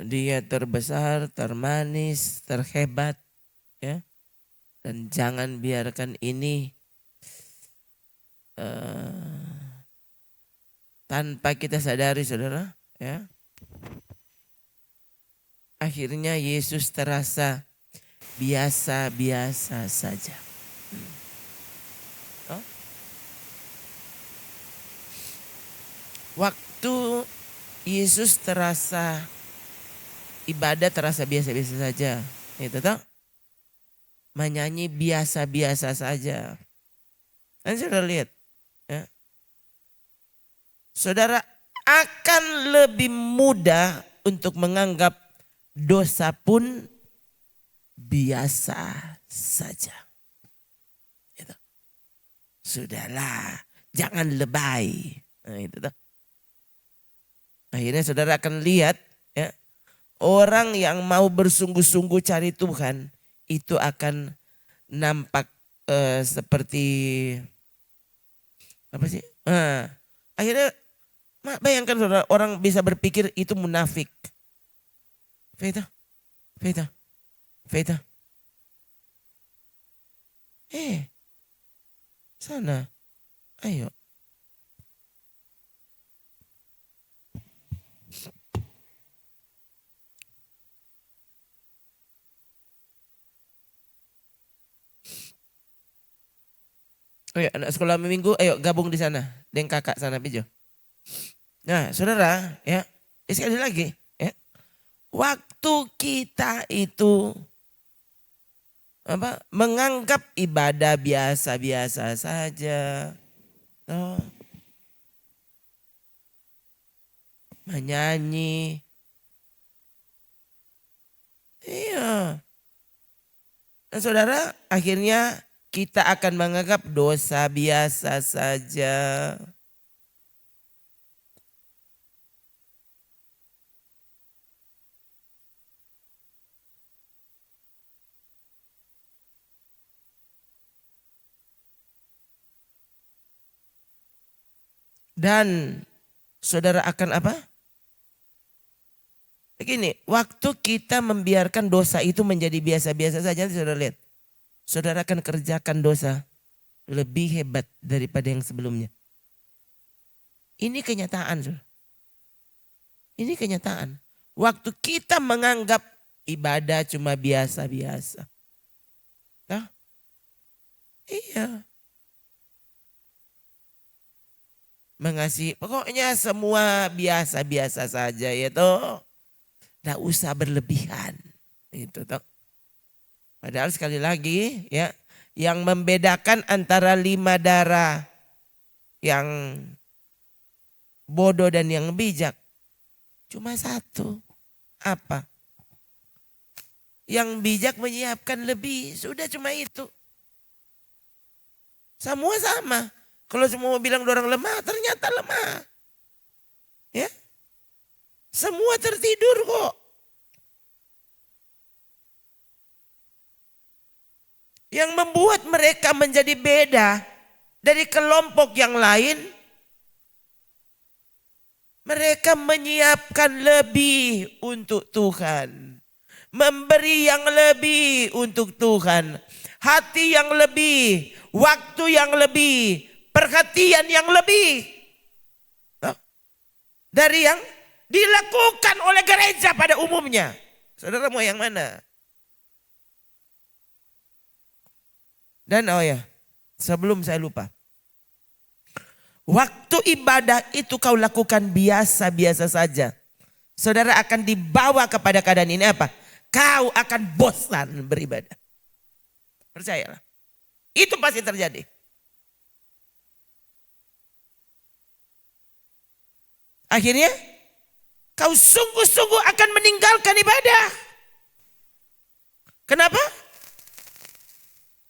dia terbesar, termanis, terhebat. Ya. Dan jangan biarkan ini tanpa kita sadari saudara. Ya. Akhirnya Yesus terasa biasa-biasa saja. Oh. Waktu Yesus terasa ibadah terasa biasa-biasa saja. Itu toh. Menyanyi biasa-biasa saja. Dan saudara lihat. Ya. Saudara akan lebih mudah untuk menganggap dosa pun biasa saja. Itu. Sudahlah, jangan lebay. Nah, itu toh. Akhirnya saudara akan lihat ya, orang yang mau bersungguh-sungguh cari Tuhan itu akan nampak seperti apa sih? Akhirnya bayangkan saudara, orang bisa berpikir itu munafik. Veta. Sana, ayo. Ayo anak sekolah minggu, ayo gabung di sana. Dengan kakak sana pijo. Nah saudara ya, sekali lagi ya. Waktu kita itu menganggap ibadah biasa-biasa saja. Oh. Menyanyi. Iya. Dan saudara akhirnya kita akan menganggap dosa biasa saja. Dan saudara akan apa? Begini, waktu kita membiarkan dosa itu menjadi biasa-biasa saja, nanti saudara lihat. Saudara akan kerjakan dosa lebih hebat daripada yang sebelumnya. Ini kenyataan. Ini kenyataan. Waktu kita menganggap ibadah cuma biasa-biasa. Nah, iya. Mengasihi, pokoknya semua biasa-biasa saja ya toh. Tidak usah berlebihan. Itu toh. Padahal sekali lagi ya, yang membedakan antara 5 darah yang bodoh dan yang bijak cuma satu. Apa? Yang bijak menyiapkan lebih, sudah cuma itu. Semua sama. Kalau semua bilang orang lemah, ternyata lemah. Ya. Semua tertidur kok. Yang membuat mereka menjadi beda dari kelompok yang lain, mereka menyiapkan lebih untuk Tuhan. Memberi yang lebih untuk Tuhan. Hati yang lebih, waktu yang lebih, perhatian yang lebih. Dari yang dilakukan oleh gereja pada umumnya. Saudara mau yang mana? Dan oh ya, sebelum saya lupa. Waktu ibadah itu kau lakukan biasa-biasa saja. Saudara akan dibawa kepada keadaan ini apa? Kau akan bosan beribadah. Percayalah. Itu pasti terjadi. Akhirnya kau sungguh-sungguh akan meninggalkan ibadah. Kenapa?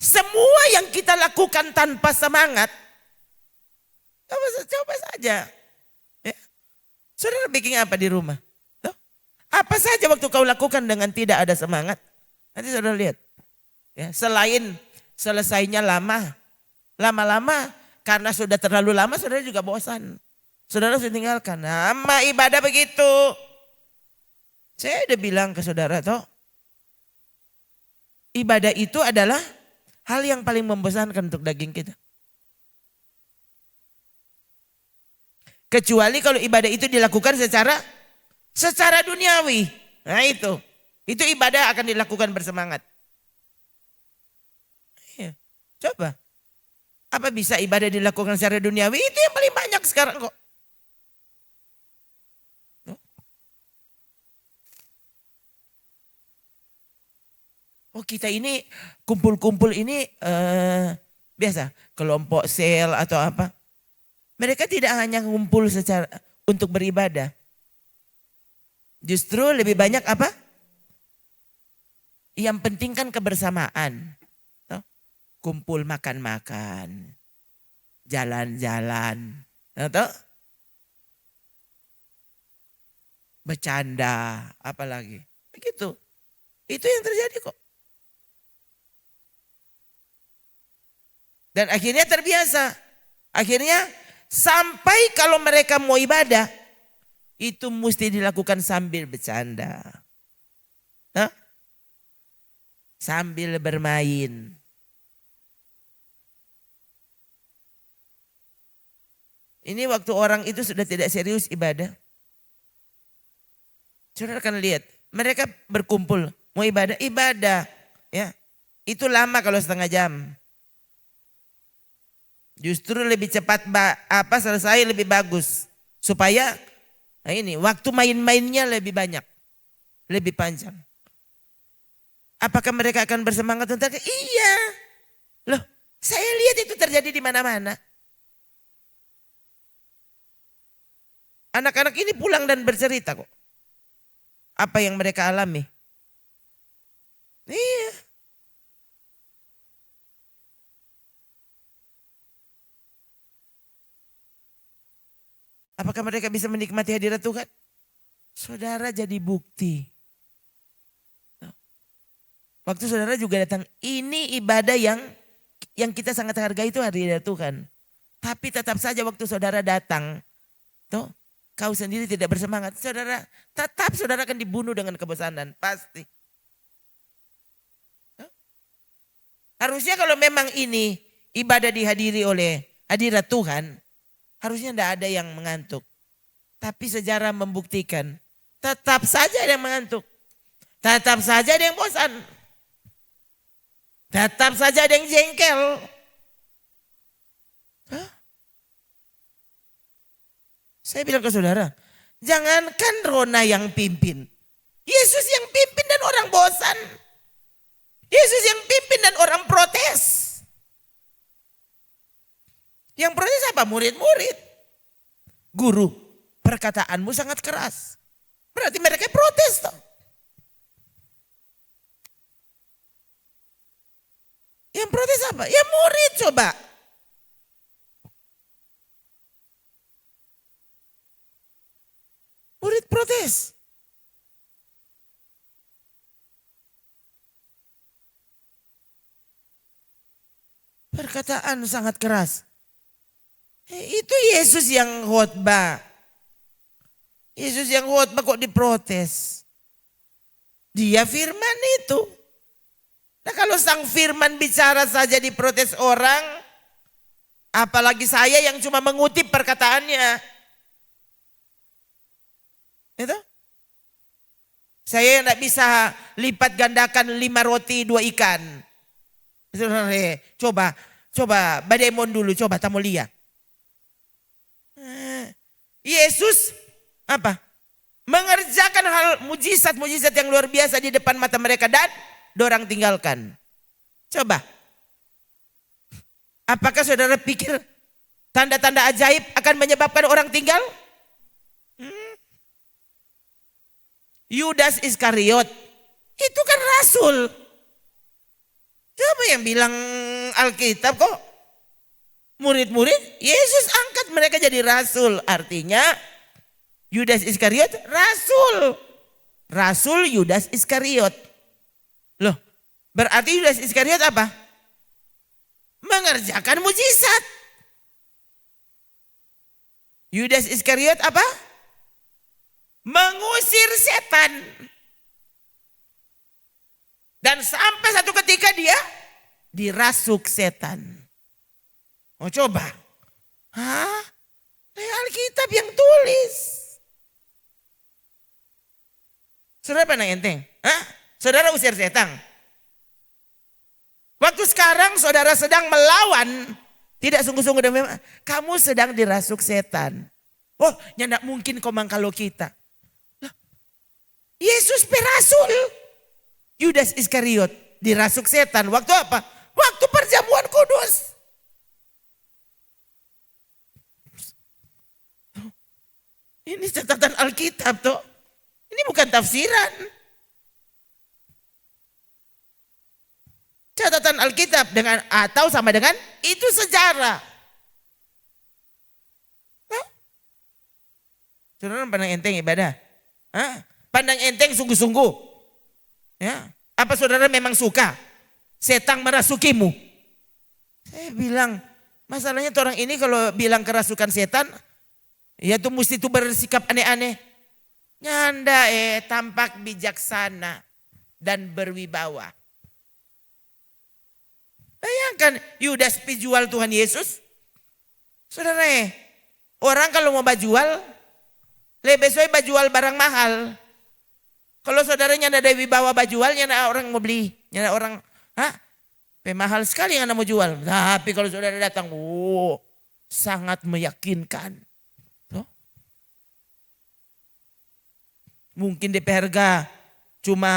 Semua yang kita lakukan tanpa semangat, coba saja. Ya. Saudara bikin apa di rumah? Tuh. Apa saja waktu kau lakukan dengan tidak ada semangat. Nanti saudara lihat. Ya, selain selesainya lama-lama karena sudah terlalu lama saudara juga bosan. Saudara harus tinggalkan. Nama ibadah begitu. Saya udah bilang ke saudara toh, ibadah itu adalah hal yang paling membosankan untuk daging kita. Kecuali kalau ibadah itu dilakukan secara duniawi. Nah itu ibadah akan dilakukan bersemangat. Ya, coba. Apa bisa ibadah dilakukan secara duniawi? Itu yang paling banyak sekarang kok. Oh kita ini kumpul-kumpul ini biasa kelompok sel atau apa. Mereka tidak hanya kumpul untuk beribadah. Justru lebih banyak apa? Yang penting kan kebersamaan. Kumpul makan-makan. Jalan-jalan. Bercanda. Apalagi. Begitu. Itu yang terjadi kok. Dan akhirnya terbiasa. Akhirnya sampai kalau mereka mau ibadah. Itu mesti dilakukan sambil bercanda. Sambil bermain. Ini waktu orang itu sudah tidak serius ibadah. Saudara akan lihat. Mereka berkumpul. Mau ibadah. Ya, itu lama kalau setengah jam. Justru lebih cepat selesai lebih bagus. Supaya waktu main-mainnya lebih banyak. Lebih panjang. Apakah mereka akan bersemangat untuk iya. Loh, saya lihat itu terjadi di mana-mana. Anak-anak ini pulang dan bercerita kok. Apa yang mereka alami. Iya. Apakah mereka bisa menikmati hadirat Tuhan? Saudara jadi bukti. Waktu saudara juga datang, ini ibadah yang kita sangat hargai itu hadirat Tuhan. Tapi tetap saja waktu saudara datang, kau sendiri tidak bersemangat. Saudara akan dibunuh dengan kebosanan. Pasti. Harusnya kalau memang ini ibadah dihadiri oleh hadirat Tuhan. Harusnya tidak ada yang mengantuk. Tapi sejarah membuktikan. Tetap saja ada yang mengantuk. Tetap saja ada yang bosan. Tetap saja ada yang jengkel. Saya bilang ke saudara, jangankan Rona yang pimpin. Yesus yang pimpin dan orang bosan. Yesus yang pimpin dan orang protes. Yang protes apa? Murid-murid. Guru, perkataanmu sangat keras. Berarti mereka protes toh. Yang protes apa? Ya murid coba. Murid protes. Perkataan sangat keras. Itu Yesus yang khotbah. Yesus yang khotbah kok diprotes. Dia firman itu. Nah kalau sang firman bicara saja diprotes orang. Apalagi saya yang cuma mengutip perkataannya. Itu? Saya yang tidak bisa lipat gandakan 5 roti 2 ikan. Coba Bademon dulu, coba Tamulia. Yesus apa? Mengerjakan hal mujizat-mujizat yang luar biasa di depan mata mereka dan dorang tinggalkan. Coba. Apakah saudara pikir tanda-tanda ajaib akan menyebabkan orang tinggal? Yudas Iskariot itu kan rasul. Siapa yang bilang Alkitab kok? Murid-murid Yesus angkat mereka jadi rasul. Artinya Yudas Iskariot rasul. Rasul Yudas Iskariot. Loh, berarti Yudas Iskariot apa? Mengerjakan mujizat. Yudas Iskariot apa? Mengusir setan. Dan sampai satu ketika dia dirasuk setan. Oh coba. Hah? Alkitab yang tulis. Saudara pandang enteng? Hah? Saudara usir setan. Waktu sekarang saudara sedang melawan. Tidak sungguh-sungguh demi kamu sedang dirasuk setan. Oh, nyandak mungkin komang kalau kita. Yesus perasul. Yudas Iskariot dirasuk setan. Waktu apa? Waktu perjamuan kudus. Ini catatan Alkitab toh. Ini bukan tafsiran. Catatan Alkitab dengan atau sama dengan itu sejarah. Saudara pandang enteng ibadah? Hah? Pandang enteng sungguh-sungguh? Ya. Apa saudara memang suka setan merasukimu? Saya bilang masalahnya orang ini kalau bilang kerasukan setan, ya tuh mesti tuh bersikap aneh-aneh. Nyanda tampak bijaksana dan berwibawa. Bayangkan Yudas penjual Tuhan Yesus. Saudara orang kalau mau bajual, lebih sesuai bajual barang mahal. Kalau saudaranya ada wibawa bajualnya, ada orang mau beli. Ada orang, mahal sekali yang mau jual. Tapi kalau saudara datang, sangat meyakinkan. Tuh. Mungkin DP harga cuma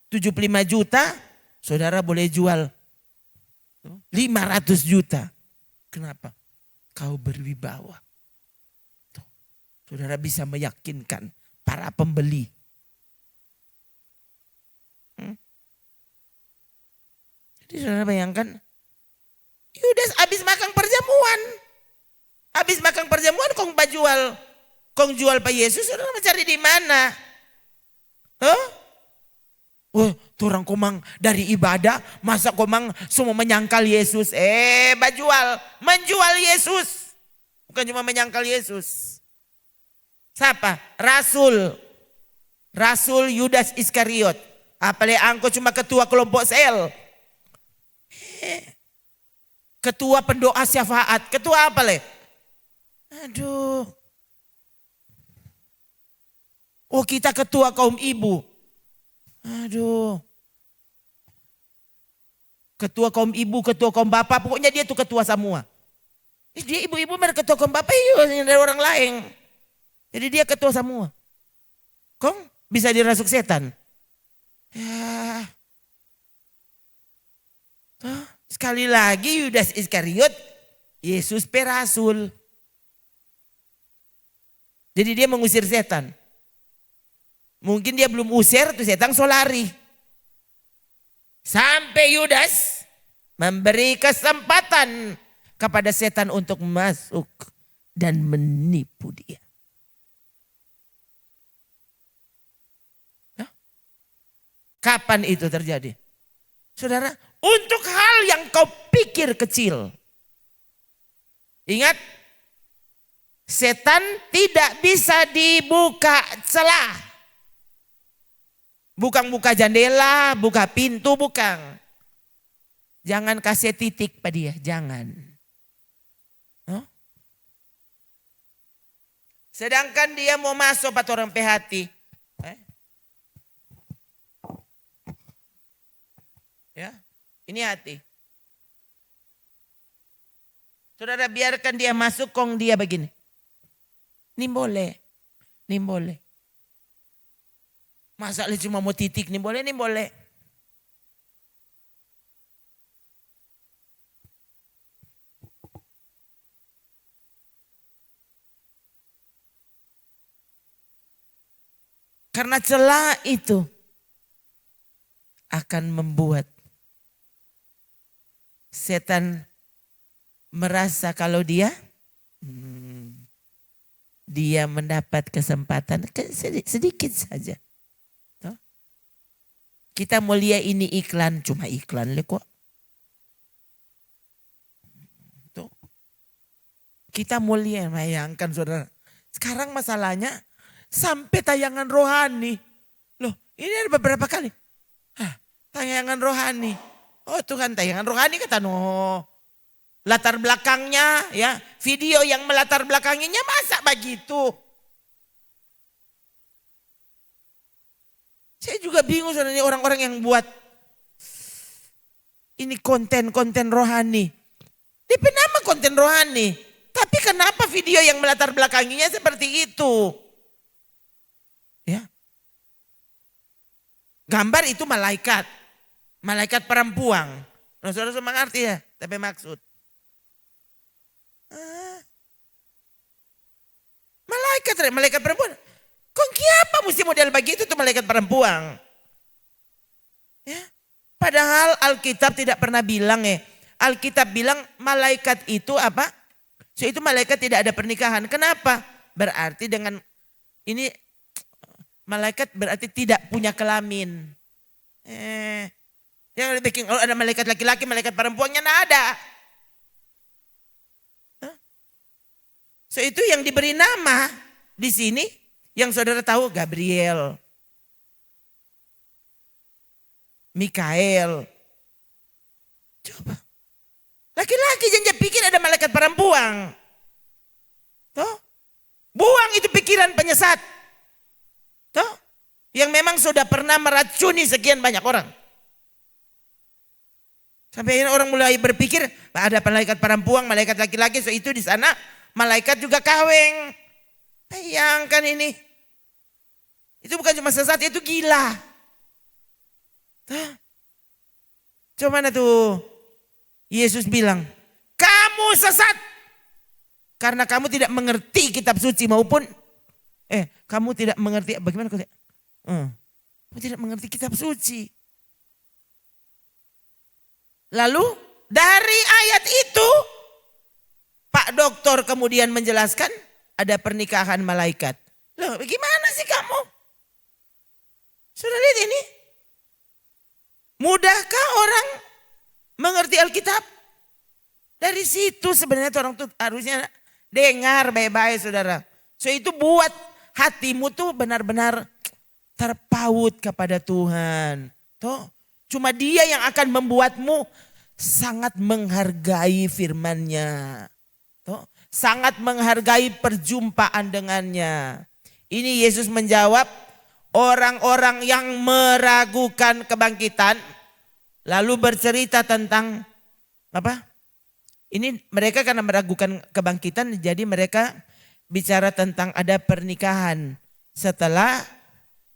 75 juta, saudara boleh jual 500 juta. Kenapa? Kau berwibawa. Tuh. Saudara bisa meyakinkan para pembeli. Jadi saudara bayangkan, Yudas habis makan perjamuan. Habis makan perjamuan kong jual Pak Yesus, saudara mencari di mana? Orang komang dari ibadah, masa komang semua menyangkal Yesus. Menjual Yesus. Bukan cuma menyangkal Yesus. Siapa? Rasul Yudas Iskariot. Apalagi angko cuma ketua kelompok sel. Ketua pendoa syafaat. Ketua apa le? Aduh. Oh kita ketua kaum ibu. Aduh. Ketua kaum ibu, ketua kaum bapak. Pokoknya dia tuh ketua semua. Dia ibu-ibu mereka ketua kaum bapak. Iya dari orang lain. Jadi dia ketua semua. Kong bisa dirasuk setan. Ya. Sekali lagi Yudas Iskariot, Yesus perasul. Jadi dia mengusir setan. Mungkin dia belum usir tuh setan solari. Sampai Yudas memberi kesempatan kepada setan untuk masuk dan menipu dia. Kapan itu terjadi? Saudara, untuk hal yang kau pikir kecil. Ingat, setan tidak bisa dibuka celah. Bukan buka jendela, buka pintu, bukan. Jangan kasih titik pada dia, jangan. Sedangkan dia mau masuk pada orang hati. Ya, ini hati. Saudara biarkan dia masuk, kong dia begini. Ini boleh. Masalah cuma mau titik, ini boleh. Karena celah itu akan membuat setan merasa kalau dia mendapat kesempatan sedikit saja. Kita mau lihat ini iklan, cuma iklan le kok. Tuh. Kita mau lihat, bayangkan saudara. Sekarang masalahnya sampai tayangan rohani. Loh ini ada beberapa kali. Tayangan rohani. Oh Tuhan, tayangan rohani kata no. Latar belakangnya ya, video yang melatar belakanginya masa begitu. Saya juga bingung sebenarnya orang-orang yang buat ini konten-konten rohani. Dia nama konten rohani. Tapi kenapa video yang melatar belakanginya seperti itu? Ya. Gambar itu malaikat. Malaikat perempuan. Nah, saudara mengerti ya? Tapi maksud. Malaikat perempuan. Kok kenapa mesti model begitu tuh malaikat perempuan? Ya. Padahal Alkitab tidak pernah bilang Alkitab bilang malaikat itu apa? So itu malaikat tidak ada pernikahan. Kenapa? Berarti dengan ini malaikat berarti tidak punya kelamin. Yang bikin kalau ada malaikat laki-laki, malaikat perempuannya tidak ada. So itu yang diberi nama di sini yang saudara tahu Gabriel, Mikael. Coba. Laki-laki jangan pikir ada malaikat perempuan. Toh? Buang itu pikiran penyesat. Toh? Yang memang sudah pernah meracuni sekian banyak orang. Sampai akhirnya orang mulai berpikir ada malaikat perempuan, malaikat laki-laki, so itu di sana malaikat juga kaweng. Bayangkan ini. Itu bukan cuma sesat, itu gila. Coba mana tuh Yesus bilang, kamu sesat. Karena kamu tidak mengerti kitab suci maupun, kamu tidak mengerti, bagaimana kau kamu tidak mengerti kitab suci. Lalu dari ayat itu, Pak Doktor kemudian menjelaskan ada pernikahan malaikat. Loh bagaimana sih kamu? Sudah lihat ini? Mudahkah orang mengerti Alkitab? Dari situ sebenarnya orang tuh harusnya dengar baik-baik saudara. So itu buat hatimu tuh benar-benar terpaut kepada Tuhan. Tuh, cuma Dia yang akan membuatmu sangat menghargai firman-Nya. Tuh, sangat menghargai perjumpaan dengannya. Ini Yesus menjawab orang-orang yang meragukan kebangkitan. Lalu bercerita tentang apa? Ini mereka karena meragukan kebangkitan, jadi mereka bicara tentang ada pernikahan setelah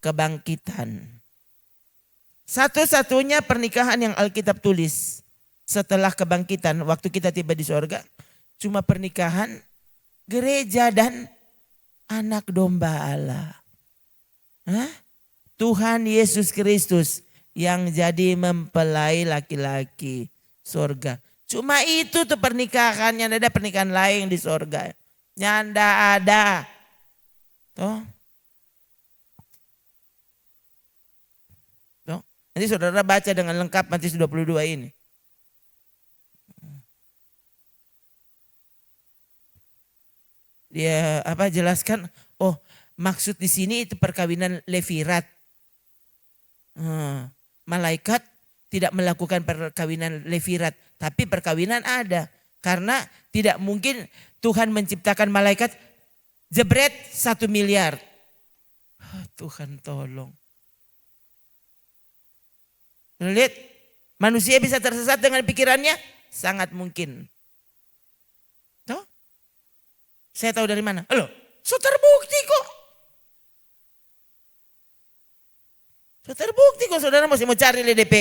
kebangkitan. Satu-satunya pernikahan yang Alkitab tulis setelah kebangkitan waktu kita tiba di sorga, cuma pernikahan gereja dan anak domba Allah. Tuhan Yesus Kristus yang jadi mempelai laki-laki sorga. Cuma itu tuh pernikahannya, tidak ada pernikahan lain di sorga. Nyanda ada. Tuh. Tuh. Nanti saudara baca dengan lengkap Matius 22 ini. Dia jelaskan, maksud di sini itu perkawinan levirat. Malaikat tidak melakukan perkawinan levirat, tapi perkawinan ada. Karena tidak mungkin Tuhan menciptakan malaikat jebret 1 miliar. Tuhan tolong. Lihat, manusia bisa tersesat dengan pikirannya? Sangat mungkin. Tuh? Saya tahu dari mana? Loh, so terbukti kok. So terbukti kok saudara masih mau cari DP.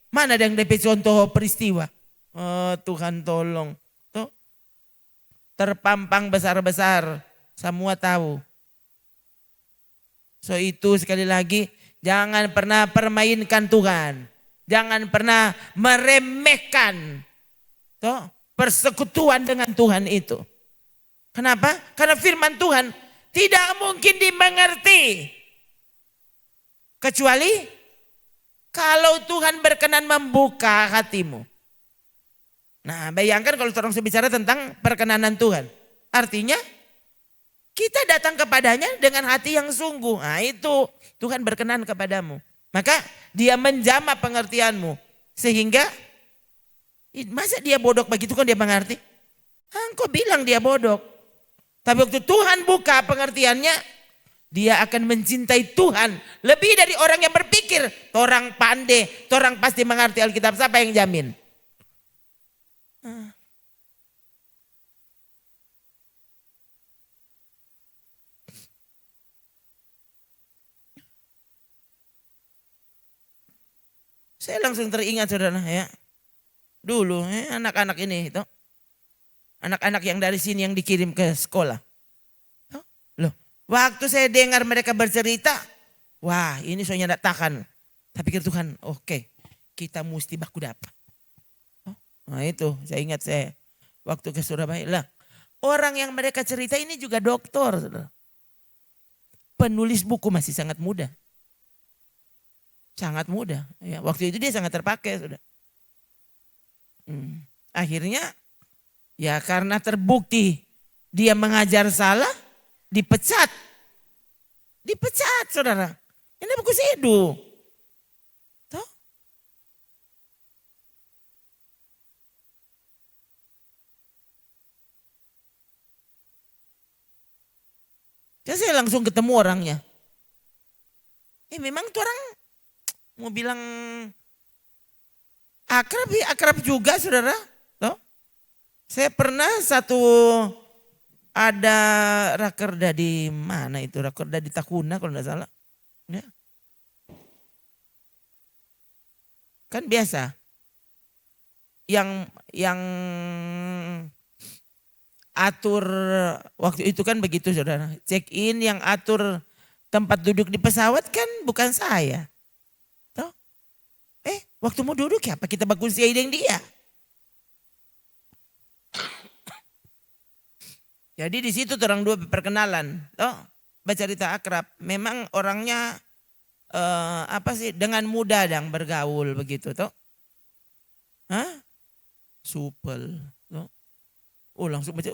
Mana ada yang DP contoh peristiwa? Oh, Tuhan tolong. Tuh. Terpampang besar-besar. Semua tahu. So itu sekali lagi jangan pernah permainkan Tuhan. Jangan pernah meremehkan persekutuan dengan Tuhan itu. Kenapa? Karena firman Tuhan tidak mungkin dimengerti. Kecuali kalau Tuhan berkenan membuka hatimu. Nah bayangkan kalau orang bicara tentang perkenanan Tuhan. Artinya kita datang kepadanya dengan hati yang sungguh. Nah itu Tuhan berkenan kepadamu. Maka dia menjamah pengertianmu. Sehingga masa dia bodoh begitu kan dia mengerti? Engkau bilang dia bodoh. Tapi waktu Tuhan buka pengertiannya, dia akan mencintai Tuhan lebih dari orang yang berpikir orang pandai, orang pasti mengerti Alkitab. Siapa yang jamin? Saya langsung teringat saudara ya. Dulu anak-anak ini itu. Anak-anak yang dari sini yang dikirim ke sekolah. Loh, waktu saya dengar mereka bercerita, wah ini soalnya tidak tahan. Tapi kira Tuhan, oke, kita mesti baku dapat. Nah itu saya ingat saya waktu ke Surabaya lah. Orang yang mereka cerita ini juga doktor. Saudara. Penulis buku masih sangat muda. Sangat muda. Ya, waktu itu dia sangat terpakai. Sudah. Akhirnya ya karena terbukti dia mengajar salah, dipecat. Dipecat saudara. Ini buku sedu. Tuh. Jadi saya langsung ketemu orangnya. Memang tuh orang mau bilang akrab juga saudara. Tuh. Saya pernah ada rakerda di mana itu, rakerda di Takuna kalau tidak salah. Ya. Kan biasa. Yang atur waktu itu kan begitu saudara. Check in yang atur tempat duduk di pesawat kan bukan saya. Toh? Waktu mau duduk ya apa kita bagus dengan dia. Jadi di situ orang dua perkenalan, toh bercerita akrab. Memang orangnya dengan mudah dang bergaul begitu, toh. Supel, toh. Langsung baca,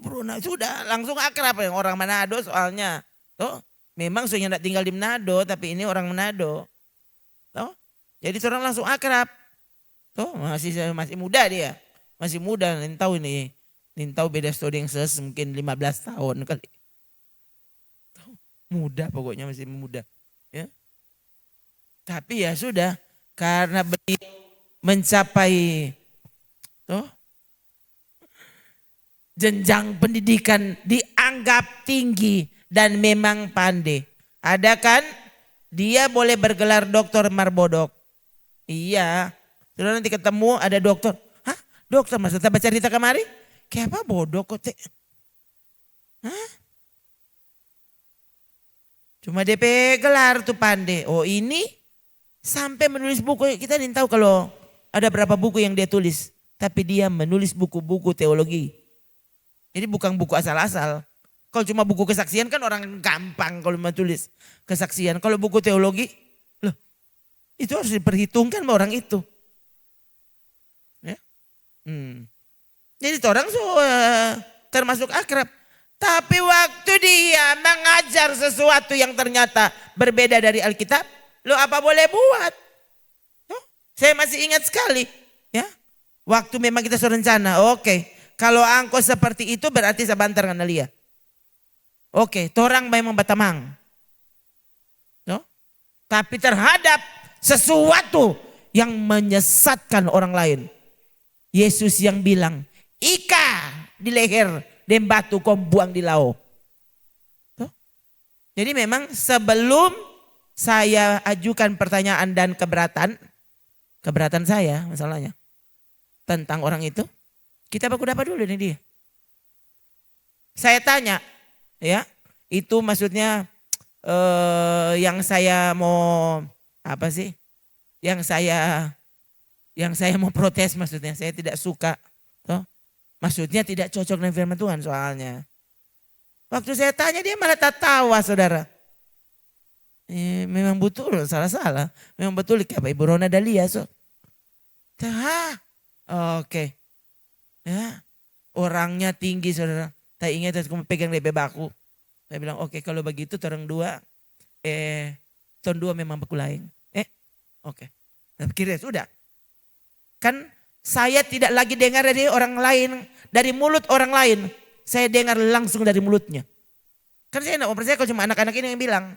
bro, nah, sudah langsung akrab yang orang Manado soalnya, toh. Memang soalnya tidak tinggal di Manado, tapi ini orang Manado, toh. Jadi orang langsung akrab, toh masih muda dia, masih muda, tahu ini. Tahu beda studi yang mungkin 15 tahun kali. Muda pokoknya masih muda. Ya. Tapi ya sudah karena beliau mencapai jenjang pendidikan dianggap tinggi dan memang pandai. Ada kan dia boleh bergelar doktor marbodok. Iya. Sudah nanti ketemu ada dokter. Hah? Dokter masa baca cerita kemari? Kayak apa bodoh kok teh? Cuma DP gelar tuh pandai. Oh ini sampai menulis buku. Kita tidak tahu kalau ada berapa buku yang dia tulis. Tapi dia menulis buku-buku teologi. Jadi bukan buku asal-asal. Kalau cuma buku kesaksian kan orang gampang kalau menulis kesaksian. Kalau buku teologi, loh itu harus diperhitungkan sama orang itu. Ya. Jadi orang termasuk akrab. Tapi waktu dia mengajar sesuatu yang ternyata berbeda dari Alkitab. Lo apa boleh buat? Saya masih ingat sekali. Ya, waktu memang kita sudah rencana. Oke, kalau angko seperti itu berarti sabantar dengan Alia. Oke, torang memang batamang. Tapi terhadap sesuatu yang menyesatkan orang lain. Yesus yang bilang, ika di leher dan batu kau buang di laut. Jadi memang sebelum saya ajukan pertanyaan dan keberatan saya masalahnya tentang orang itu, kita baku dapat dulu nih dia. Saya tanya, ya itu maksudnya yang saya mau apa sih? Yang saya mau protes maksudnya, saya tidak suka. Maksudnya tidak cocok dengan firman Tuhan soalnya. Waktu saya tanya dia malah tertawa saudara. Memang betul salah-salah. Memang betul kayak Ibu Rona Dalia. Oke. Ya, orangnya tinggi saudara. Tak ingat aku pegang DP baku. Saya bilang oke, kalau begitu orang dua. Tahun dua memang baku lain. Oke. Nah, pikirnya sudah. Kan saya tidak lagi dengar dari orang lain, dari mulut orang lain. Saya dengar langsung dari mulutnya. Kan saya tidak percaya kalau cuma anak-anak ini yang bilang.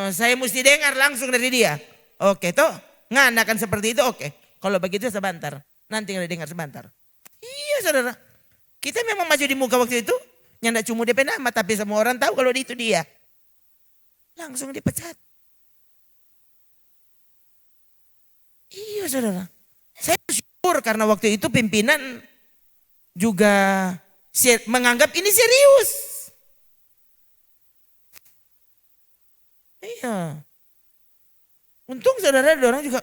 Saya mesti dengar langsung dari dia. Oke toh, nganakan seperti itu oke. Kalau begitu sebentar, nanti ada dengar sebentar. Iya saudara, kita memang maju di muka waktu itu. Yang tidak cuma DP nama, tapi semua orang tahu kalau itu dia. Langsung dipecat. Iya saudara. Saya bersyukur karena waktu itu pimpinan juga menganggap ini serius. Iya. Untung saudara ada orang juga,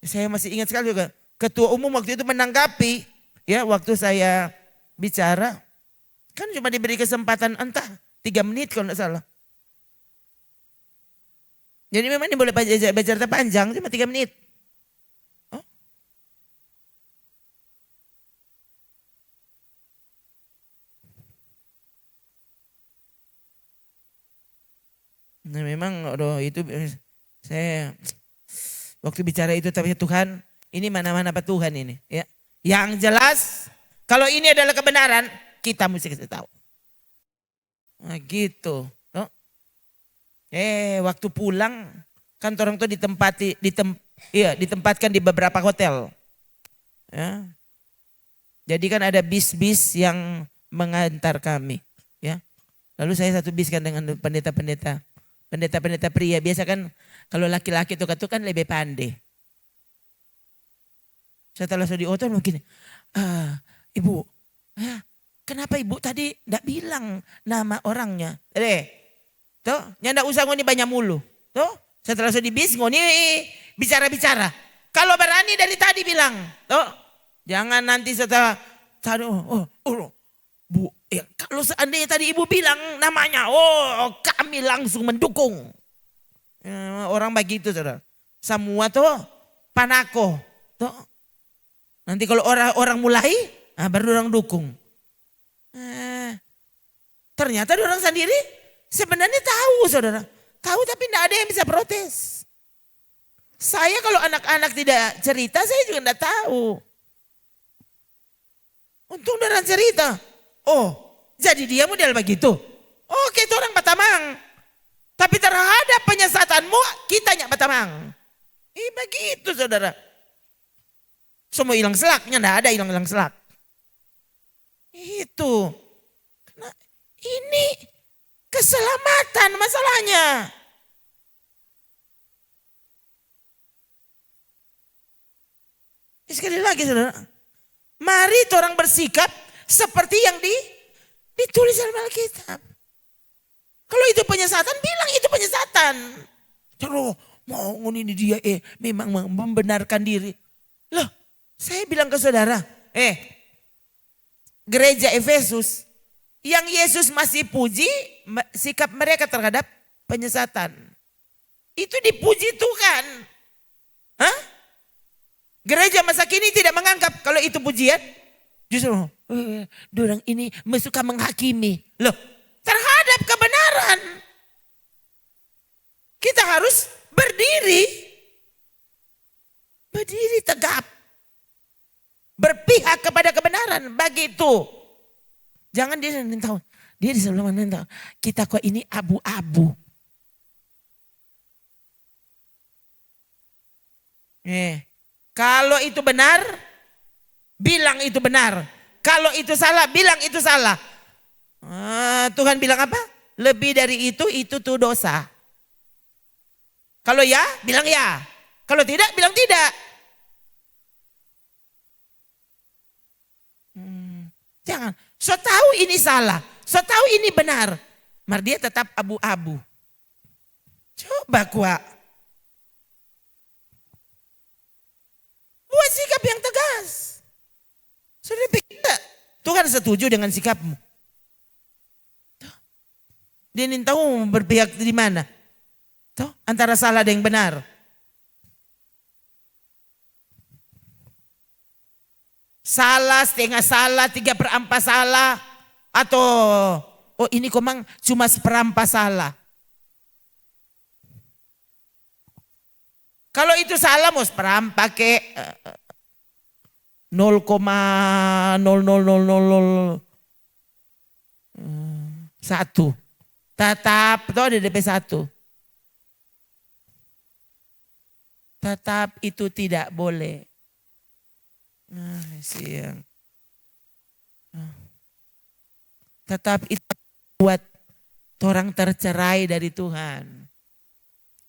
saya masih ingat sekali juga. Ketua umum waktu itu menanggapi, ya waktu saya bicara. Kan cuma diberi kesempatan entah 3 menit kalau tidak salah. Jadi memang ini boleh bicara panjang, cuma 3 menit. Nah memang itu saya waktu bicara itu tapi Tuhan ini mana-mana apa Tuhan ini ya. Yang jelas kalau ini adalah kebenaran kita mesti kasih tahu. Nah gitu. Waktu pulang kan orang tuh ditempatkan di beberapa hotel. Ya. Jadi kan ada bis-bis yang mengantar kami. Ya. Lalu saya satu bis kan dengan pendeta-pendeta pria. Biasa kan kalau laki-laki itu kan lebih pandai. Setelah saya di hotel mungkin, ibu, kenapa ibu tadi tidak bilang nama orangnya? Toh, nggak usah ngoni banyak mulu. Toh, setelah saya di bis ngoni bicara-bicara. Kalau berani dari tadi bilang, toh, jangan nanti setelah Bu, kalau seandainya tadi ibu bilang namanya, kami langsung mendukung. Orang begitu saudara. Semua tuh panako. Tuh. Nanti kalau orang mulai, baru orang dukung. Ternyata orang sendiri sebenarnya tahu saudara. Tahu tapi tidak ada yang bisa protes. Saya kalau anak-anak tidak cerita, saya juga tidak tahu. Untung orang cerita. Jadi dia model begitu. Oke, itu orang Batamang. Tapi terhadap penyesatanmu, kita nyak Batamang. Begitu saudara. Semua hilang selaknya, enggak ada hilang selak. Itu. Nah, ini keselamatan masalahnya. Sekali lagi saudara. Mari orang bersikap seperti yang ditulis dalam Alkitab. Kalau itu penyesatan, bilang itu penyesatan. Terus mau ini dia memang membenarkan diri. Loh, saya bilang ke saudara, gereja Efesus yang Yesus masih puji sikap mereka terhadap penyesatan. Itu dipuji Tuhan. Gereja masa kini tidak menganggap kalau itu pujian. Justru orang ini suka menghakimi. Loh, terhadap kebenaran kita harus berdiri tegap, berpihak kepada kebenaran. Begitu. Jangan dia tahu, dia di sebelah mana tahu. Kita kok ini abu-abu. Kalau itu benar, bilang itu benar. Kalau itu salah, bilang itu salah. Tuhan bilang apa? Lebih dari itu tuh dosa. Kalau ya, bilang ya. Kalau tidak, bilang tidak. Jangan. So tahu ini salah. So tahu ini benar. Mar dia tetap abu-abu. Coba kuat. Buat sikap yang tegas. Sudah pikir Tuhan setuju dengan sikapmu. Dia ingin tahu berpihak di mana. Tuh, antara salah dan yang benar. Salah, setengah salah, 3/4 salah. Atau, ini komang cuma 1/4 salah. Kalau itu salah mau peram pakai 0,00001. Tetap itu ada DP 1. Tetap itu tidak boleh. Siang. Tetap itu buat orang tercerai dari Tuhan.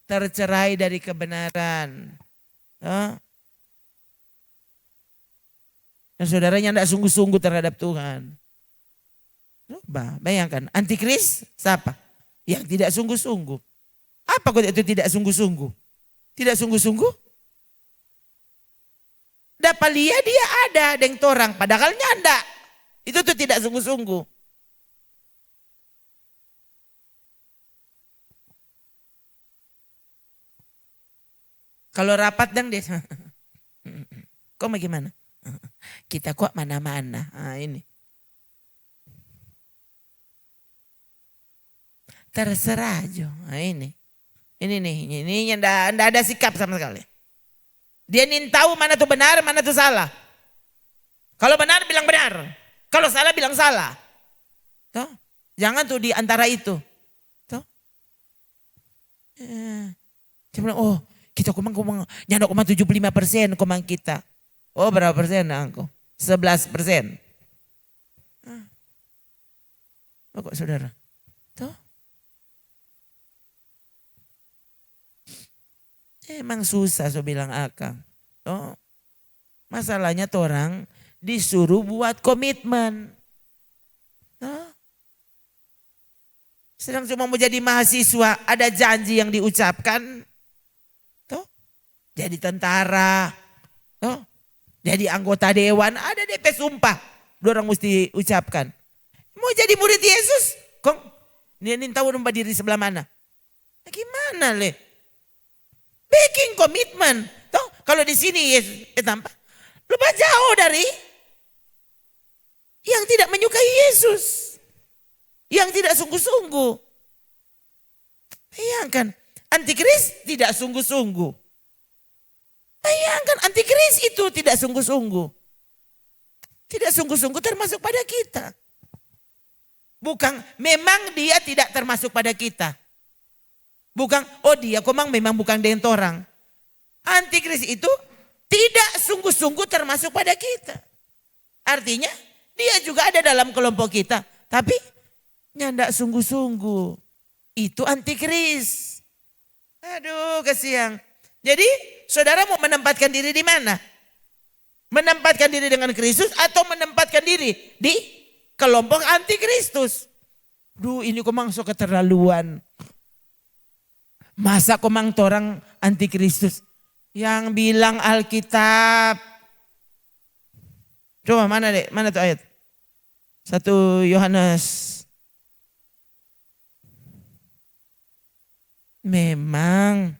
Tercerai dari kebenaran. Dan saudaranya tidak sungguh-sungguh terhadap Tuhan. Coba bayangkan, antikris siapa? Yang tidak sungguh-sungguh. Apa kok itu tidak sungguh-sungguh? Tidak sungguh-sungguh? Dapat lihat dia ada dengan orang, padahal nyanda. Itu tuh tidak sungguh-sungguh. Kalau rapat dan dia, kok bagaimana? Kita kok mana-mana. Nah, ini. Terserah aja. Nah, ini. Ini nih, ini enggak ada sikap sama sekali. Dia ingin tahu mana tuh benar, mana tuh salah. Kalau benar bilang benar. Kalau salah bilang salah. Tuh. Jangan tuh di antara itu. Tuh. Dia bilang, oh kita komang nyanda 75% komang kita. Oh berapa persen aku? 11%. Oh kok saudara? Tuh. Emang susah so bilang akang. Tuh. Masalahnya tuh orang disuruh buat komitmen. Tuh. Sedang cuma mau jadi mahasiswa ada janji yang diucapkan. Jadi tentara, jadi anggota dewan, ada DP sumpah. Orang mesti ucapkan. Mau jadi murid Yesus, kok dia tahu nomor diri sebelah mana? Nah, gimana le? Bikin komitmen. Kalau di sini Yesus tampak, lupa jauh dari yang tidak menyukai Yesus, yang tidak sungguh-sungguh. Bayangkan, antikris tidak sungguh-sungguh. Bayangkan antikris itu tidak sungguh-sungguh. Tidak sungguh-sungguh termasuk pada kita. Bukan, memang dia tidak termasuk pada kita. Bukan, oh dia memang bukan dengan orang. Antikris itu tidak sungguh-sungguh termasuk pada kita. Artinya dia juga ada dalam kelompok kita. Tapi tidak sungguh-sungguh. Itu antikris. Aduh kasihan. Jadi saudara mau menempatkan diri di mana? Menempatkan diri dengan Kristus atau menempatkan diri di kelompok antikristus? Duh ini komang so keterlaluan. Masa komang orang antikristus? Yang bilang Alkitab. Coba mana dek? Mana tuh ayat? 1 Yohanes. Memang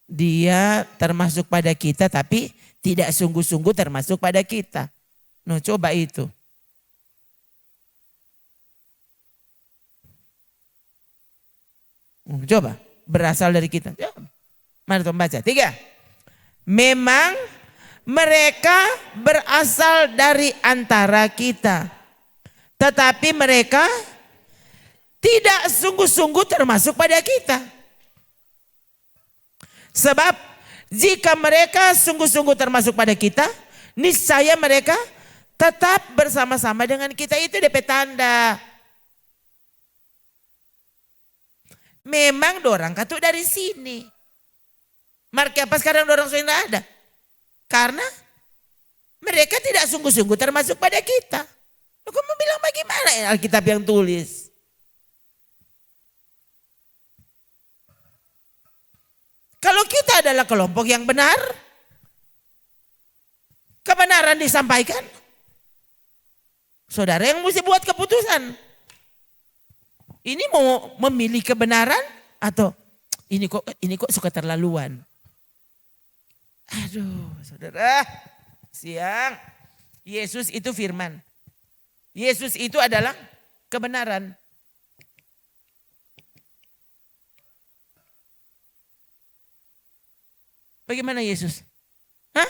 dia termasuk pada kita tapi tidak sungguh-sungguh termasuk pada kita. No, coba itu. Coba berasal dari kita. Mana tuh baca? 3. Memang mereka berasal dari antara kita. Tetapi mereka tidak sungguh-sungguh termasuk pada kita. Sebab jika mereka sungguh-sungguh termasuk pada kita, niscaya mereka tetap bersama-sama dengan kita. Itu DP tanda. Memang dorang katuk dari sini. Marke apa sekarang dorang sudah tidak ada? Karena mereka tidak sungguh-sungguh termasuk pada kita. Aku mau bilang bagaimana Alkitab yang tulis? Kalau kita adalah kelompok yang benar, kebenaran disampaikan, saudara yang mesti buat keputusan. Ini mau memilih kebenaran atau ini kok suka terlaluan. Aduh, saudara, siang. Yesus itu firman. Yesus itu adalah kebenaran. Bagaimana Yesus? Hah?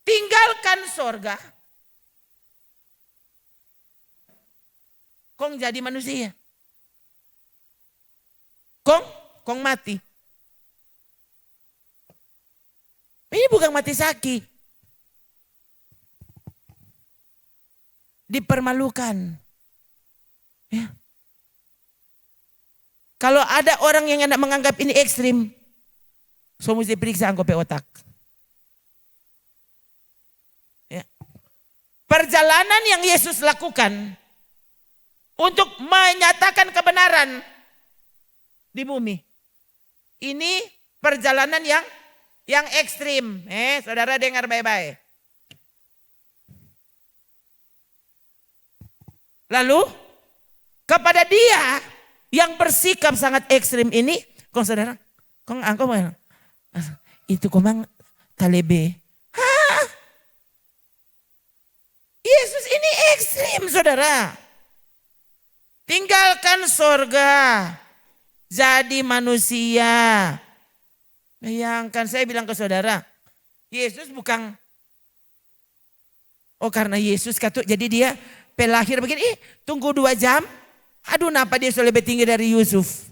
Tinggalkan sorga. Kong jadi manusia. Kong mati. Ini bukan mati sakit. Dipermalukan. Ya. Kalau ada orang yang hendak menganggap ini ekstrim, so mesti periksa angkope otak. Ya. Perjalanan yang Yesus lakukan untuk menyatakan kebenaran di bumi. Ini perjalanan yang ekstrim. Saudara dengar baik-baik. Lalu kepada dia yang bersikap sangat ekstrim ini, saudara, angkau itu komang talebe. Hah? Yesus ini ekstrim, saudara. Tinggalkan sorga, jadi manusia. Bayangkan, saya bilang ke saudara, Yesus bukan, karena Yesus katuk, jadi dia pelahir begini, tunggu 2 jam. Aduh, kenapa dia lebih tinggi dari Yusuf?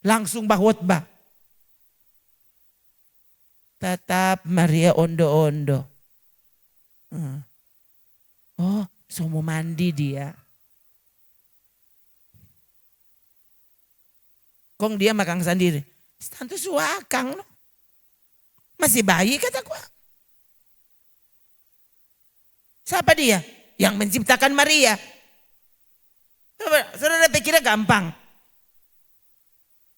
Langsung bahotbah. Tetap Maria ondo-ondo. Semua mandi dia. Kong dia makan sendiri. Tentu suakang. Masih bayi kataku. Siapa dia? Yang menciptakan Maria. Saudara pikirnya gampang.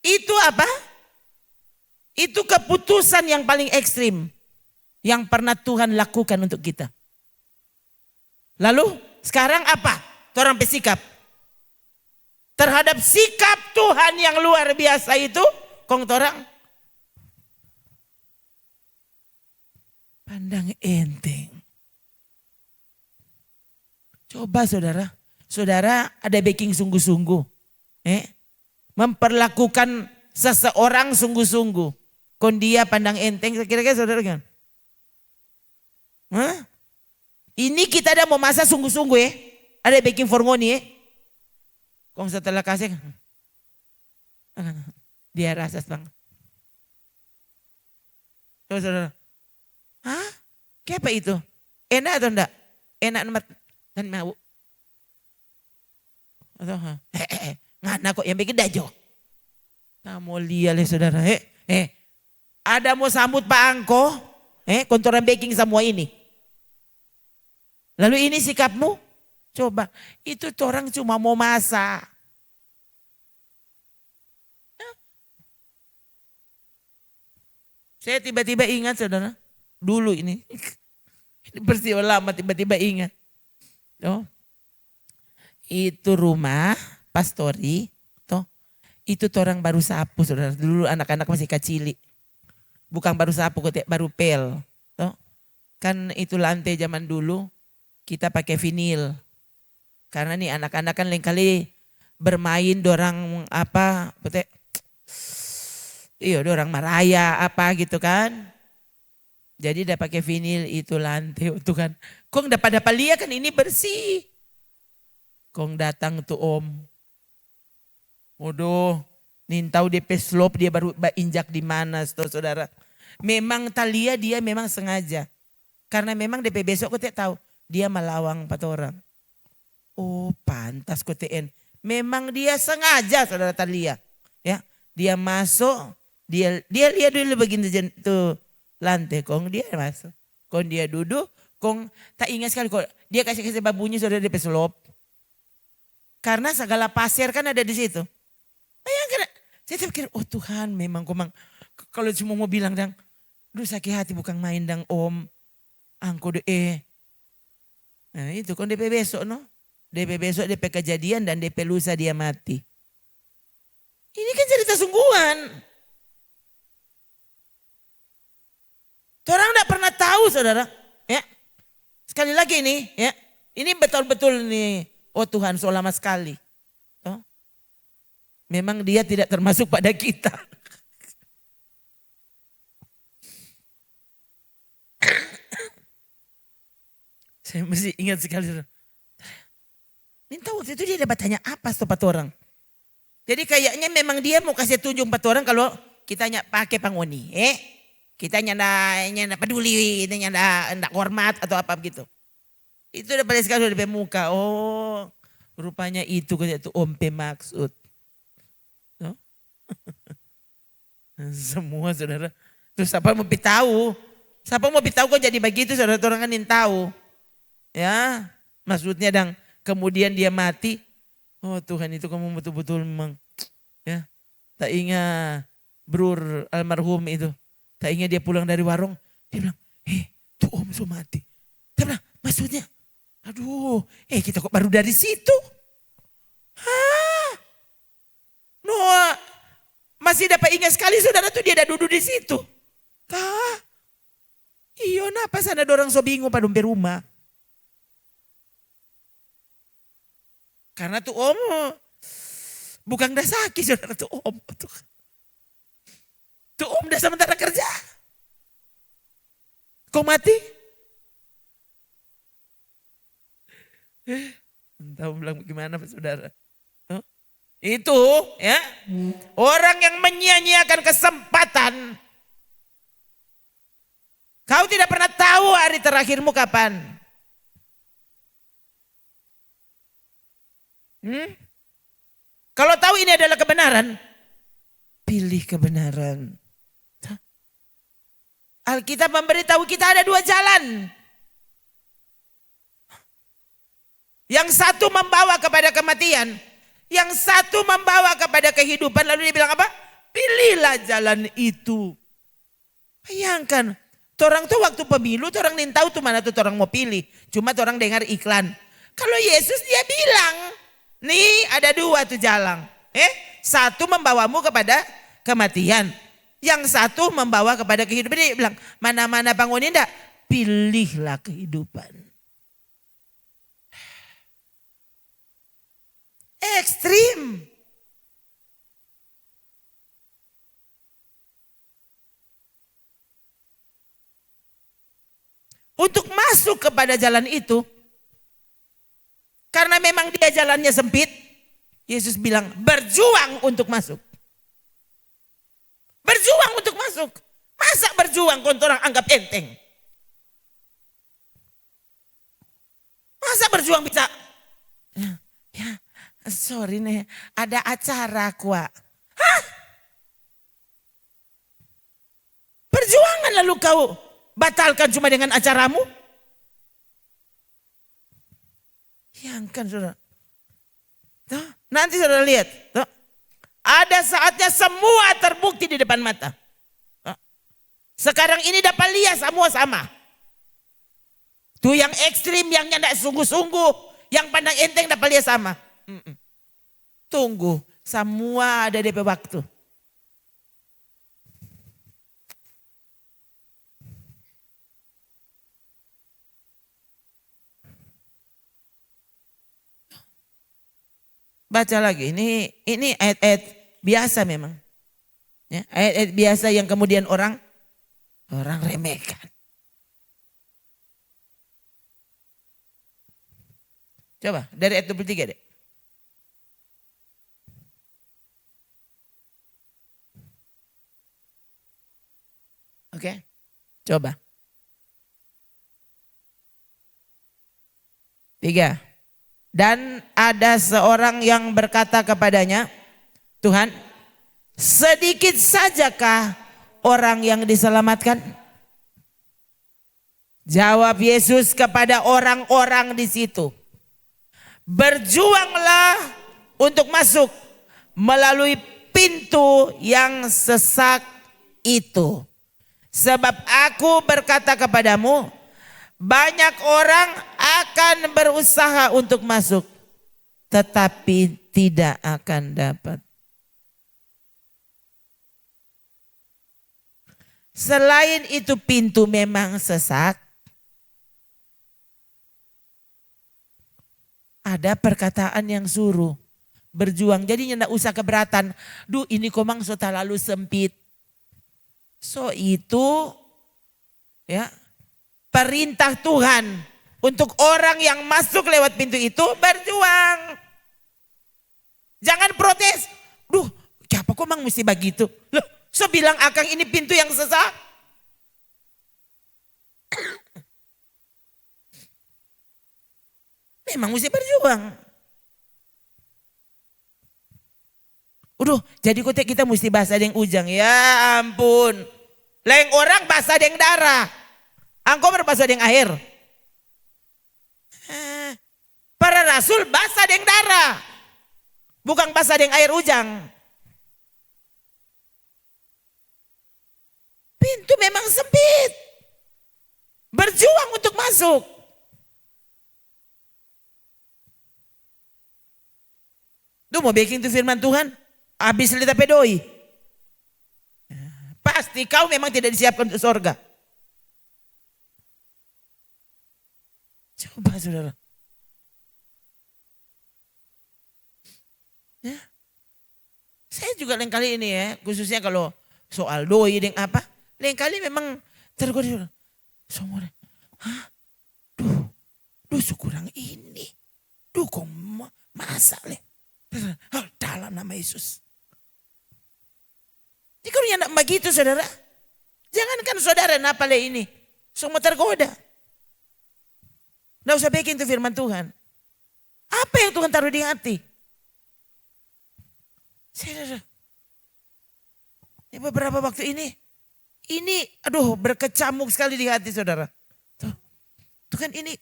Itu apa? Itu keputusan yang paling ekstrim yang pernah Tuhan lakukan untuk kita. Lalu sekarang apa? Torang bersikap. Terhadap sikap Tuhan yang luar biasa itu, kong torang pandang enteng. Coba saudara ada baking sungguh-sungguh. Memperlakukan seseorang sungguh-sungguh. Kon dia pandang enteng, kira-kira saudara kan? Ini kita ada mau masak sungguh-sungguh ya. Ada baking formoni ya. Kong setelah kasih, dia rasa bang. Saudara, Kayak apa itu? Enak atau enggak? Enak dan mau. Atau ngana kok yang bikin dajo. Nah mau lihat ya saudara. Ada mau sambut Pak Angko. Kontoran baking semua ini. Lalu ini sikapmu? Coba. Itu orang cuma mau masak. Saya tiba-tiba ingat saudara. Dulu ini. Ini peristiwa lama tiba-tiba ingat. Itu rumah pastori. Itu orang baru sapu saudara. Dulu anak-anak masih kecil. Bukan baru sapu, baru pel. Kan itu lantai zaman dulu. Kita pakai vinil. Karena nih anak-anak kan lain kali bermain dorang apa. Dorang maraya apa gitu kan. Jadi udah pakai vinil itu lantai itu kan. Kong dapat lihat kan ini bersih. Kong datang tuh om. Waduh, nintau DP slope dia baru injak di mana saudara. Memang Talia dia memang sengaja. Karena memang DP besok kau tahu dia melawang 4 orang. Oh pantas kau TN. Memang dia sengaja saudara Talia. Ya, dia masuk, dia lihat dulu begini tuh lantai kong dia masuk. Kong dia duduk, kong tak ingat sekali kok dia kasih babunya saudara DP slope. Karena segala pasir kan ada di situ. Bayangkan, saya pikir, oh Tuhan memang komang. Kalau cuma mau bilang dang, duh sakit hati bukan main dang om. Angko Nah itu kan DP besok no. DP besok DP kejadian dan DP lusa dia mati. Ini kan cerita sungguhan. Orang tidak pernah tahu saudara. Ya. Sekali lagi nih ya. Ini betul-betul nih. Oh Tuhan so lama sekali. Memang dia tidak termasuk pada kita. Saya mesti ingat sekali. Minta waktu itu dia dapat tanya apa sobat orang. Jadi kayaknya memang dia mau kasih tunjuk 4 orang kalau kita pakai pangoni. Kita nyanda peduli, nyanda hormat atau apa gitu. Itu udah paling sekali di muka. Oh rupanya itu kayak itu ompe maksud. No? Semua saudara. Terus siapa mau tahu? Siapa mau tahu kok jadi begitu saudara orang kan tahu. Ya maksudnya kemudian dia mati. Oh Tuhan itu kamu betul-betul memang. Ya tak ingat brur almarhum itu. Tak ingat dia pulang dari warung. Dia bilang tuh om so mati. Dia bilang maksudnya. Aduh kita kok baru dari situ. Noah masih dapat ingat sekali saudara tuh dia ada duduk di situ. Iyo napa sana dorang so bingung pada rumah. Karena tuh om bukan dah sakit saudara tuh om. Tuh om dah sementara kerja. Kau mati? Entah bilang gimana Pak Saudara. Itu ya orang yang menyia-nyiakan kesempatan. Kau tidak pernah tahu hari terakhirmu kapan. Kalau tahu ini adalah kebenaran, pilih kebenaran. Alkitab memberitahu kita ada 2 jalan. Yang satu membawa kepada kematian, yang satu membawa kepada kehidupan. Lalu dia bilang apa? Pilihlah jalan itu. Bayangkan, orang tuh waktu pemilu, orang nih tahu tuh mana tuh orang mau pilih. Cuma orang dengar iklan. Kalau Yesus dia bilang, nih ada 2 tuh jalan. Satu membawamu kepada kematian. Yang satu membawa kepada kehidupan. Dia bilang, mana-mana bangunin enggak? Pilihlah kehidupan. Ekstrim. Untuk masuk kepada jalan itu, karena memang dia jalannya sempit, Yesus bilang berjuang untuk masuk. Berjuang untuk masuk. Masa berjuang kalau orang anggap enteng? Masa berjuang bisa? Ya, sorry nih, ada acara kuat. Hah? Perjuangan lalu kau batalkan cuma dengan acaramu? Yang kan saudara. Tuh, nanti saudara lihat. Tuh, ada saatnya semua terbukti di depan mata. Tuh, sekarang ini dapat lihat semua sama. Tuh yang ekstrim, yang tidak sungguh-sungguh, yang pandang enteng dapat lihat sama. Tunggu, semua ada DP waktu. Baca lagi, ini ayat-ayat biasa memang. Ya, ayat-ayat biasa yang kemudian orang remehkan. Coba dari ayat 23 deh. Oke, coba. 3. Dan ada seorang yang berkata kepadanya, Tuhan, sedikit sajakah orang yang diselamatkan? Jawab Yesus kepada orang-orang di situ, berjuanglah untuk masuk melalui pintu yang sesak itu. Sebab aku berkata kepadamu, banyak orang akan berusaha untuk masuk, tetapi tidak akan dapat. Selain itu pintu memang sesak, ada perkataan yang suruh berjuang. Jadi tidak usah keberatan. Duh ini komang so terlalu sempit. So itu ya perintah Tuhan Untuk orang yang masuk lewat pintu itu berjuang. Jangan protes. Duh, siapa kok mang mesti begitu? Loh, so bilang akang ini pintu yang sesat. Memang mesti berjuang. Udah, jadi kita mesti bahasa deng ujang. Ya ampun. Lain orang bahasa deng darah. Angko berbahasa deng air. Para rasul bahasa deng darah. Bukan bahasa deng air ujang. Pintu memang sempit. Berjuang untuk masuk. Tuh mau bikin itu firman Tuhan. Habis lihat pedoi. Pasti kau memang tidak disiapkan untuk surga. Coba saudara. Ya. Saya juga lain kali ini ya, khususnya kalau soal doi dan apa, lain kali memang tergoda. Semua, hah? Duh sekurang ini. Duh kok masa le. Dalam nama Yesus. Jadi kalau yang begitu saudara, jangankan saudara napa le ini, semua tergoda. Nggak usah bikin itu firman Tuhan. Apa yang Tuhan taruh di hati? Saudara, ini beberapa waktu ini aduh berkecamuk sekali di hati saudara. Tuh kan ini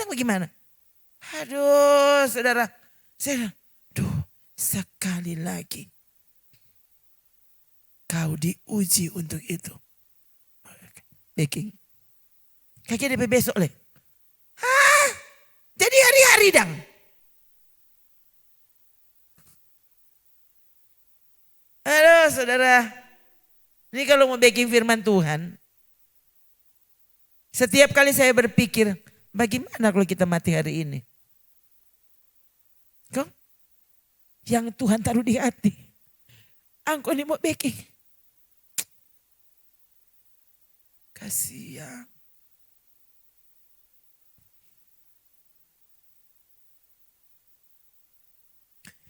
bagaimana? Aduh saudara, sekali lagi kau diuji untuk itu. Baking. Kaki DP besok le. Hah? Jadi hari-hari dang. Aduh saudara, ini kalau mau baking firman Tuhan, setiap kali saya berpikir, bagaimana kalau kita mati hari ini? Kok? Yang Tuhan taruh di hati. Angko ini mau baking. Kasihan.